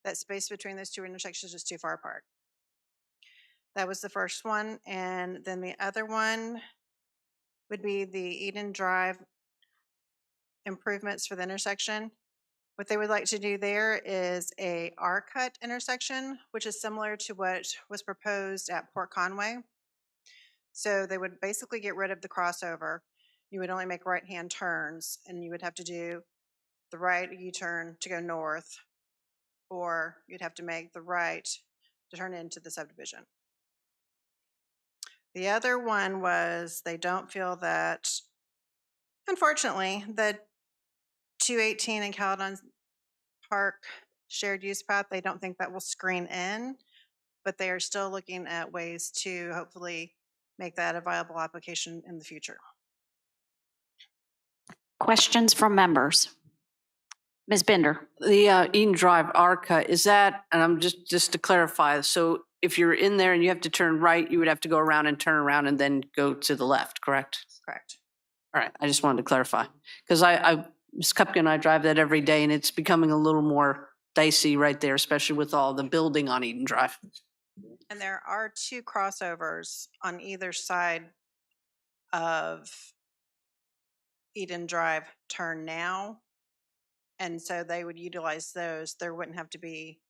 that space between those 2 intersections is too far apart. That was the first one. And then the other one would be the Eden Drive improvements for the intersection. What they would like to do there is a R-cut intersection, which is similar to what was proposed at Port Conway. So they would basically get rid of the crossover. You would only make right-hand turns, and you would have to do the right U-turn to go north, or you'd have to make the right to turn into the subdivision. The other one was they don't feel that, unfortunately, the 218 and Caledon Park shared use path, they don't think that will screen in, but they are still looking at ways to hopefully make that a viable application in the future. Questions from members? Ms. Bender. The Eden Drive R-cut, is that, and I'm just to clarify, so if you're in there and you have to turn right, you would have to go around and turn around and then go to the left, correct? Correct. All right, I just wanted to clarify. Because Ms. Kupka and I drive that every day, and it's becoming a little more dicey right there, especially with all the building on Eden Drive. And there are 2 crossovers on either side of Eden Drive turn now. And so they would utilize those. There wouldn't have to be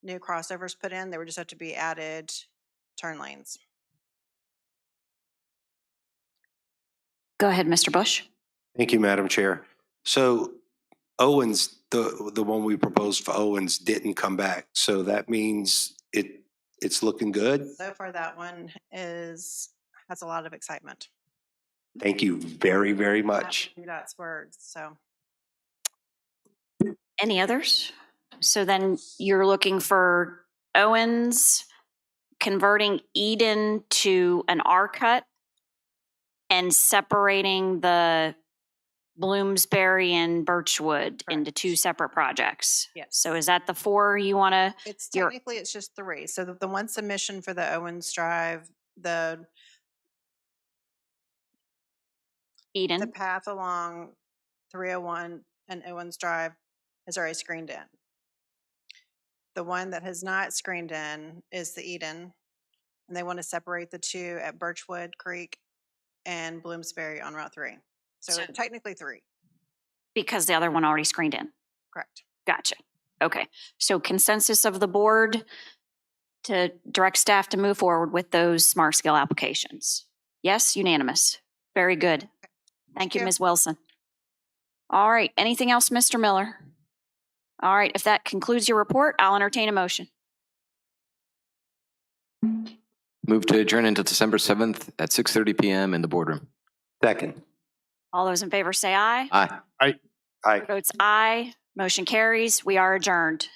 new crossovers put in. There would just have to be added turn lanes. Go ahead, Mr. Bush. Thank you, Madam Chair. So Owens, the one we proposed for Owens didn't come back. So that means it's looking good. So far, that one has a lot of excitement. Thank you very, very much. Vdot's words, so. Any others? So then you're looking for Owens converting Eden to an R-cut and separating the Bloomsbury and Birchwood into 2 separate projects. Yes. So is that the 4 you want to? It's technically, it's just 3. So the one submission for the Owens Drive, the Eden. path along 301 and Owens Drive is already screened in. The one that has not screened in is the Eden, and they want to separate the 2 at Birchwood Creek and Bloomsbury on Route 3. So technically 3. Because the other one already screened in. Correct. Gotcha. Okay. So consensus of the board to direct staff to move forward with those smart scale applications. Yes, unanimous. Very good. Thank you, Ms. Wilson. All right. Anything else, Mr. Miller? All right. If that concludes your report, I'll entertain a motion. Move to adjourn until December 7th at 6:30 p.m. in the boardroom. Second. All those in favor say aye. Aye. Aye. Votes aye. Motion carries. We are adjourned.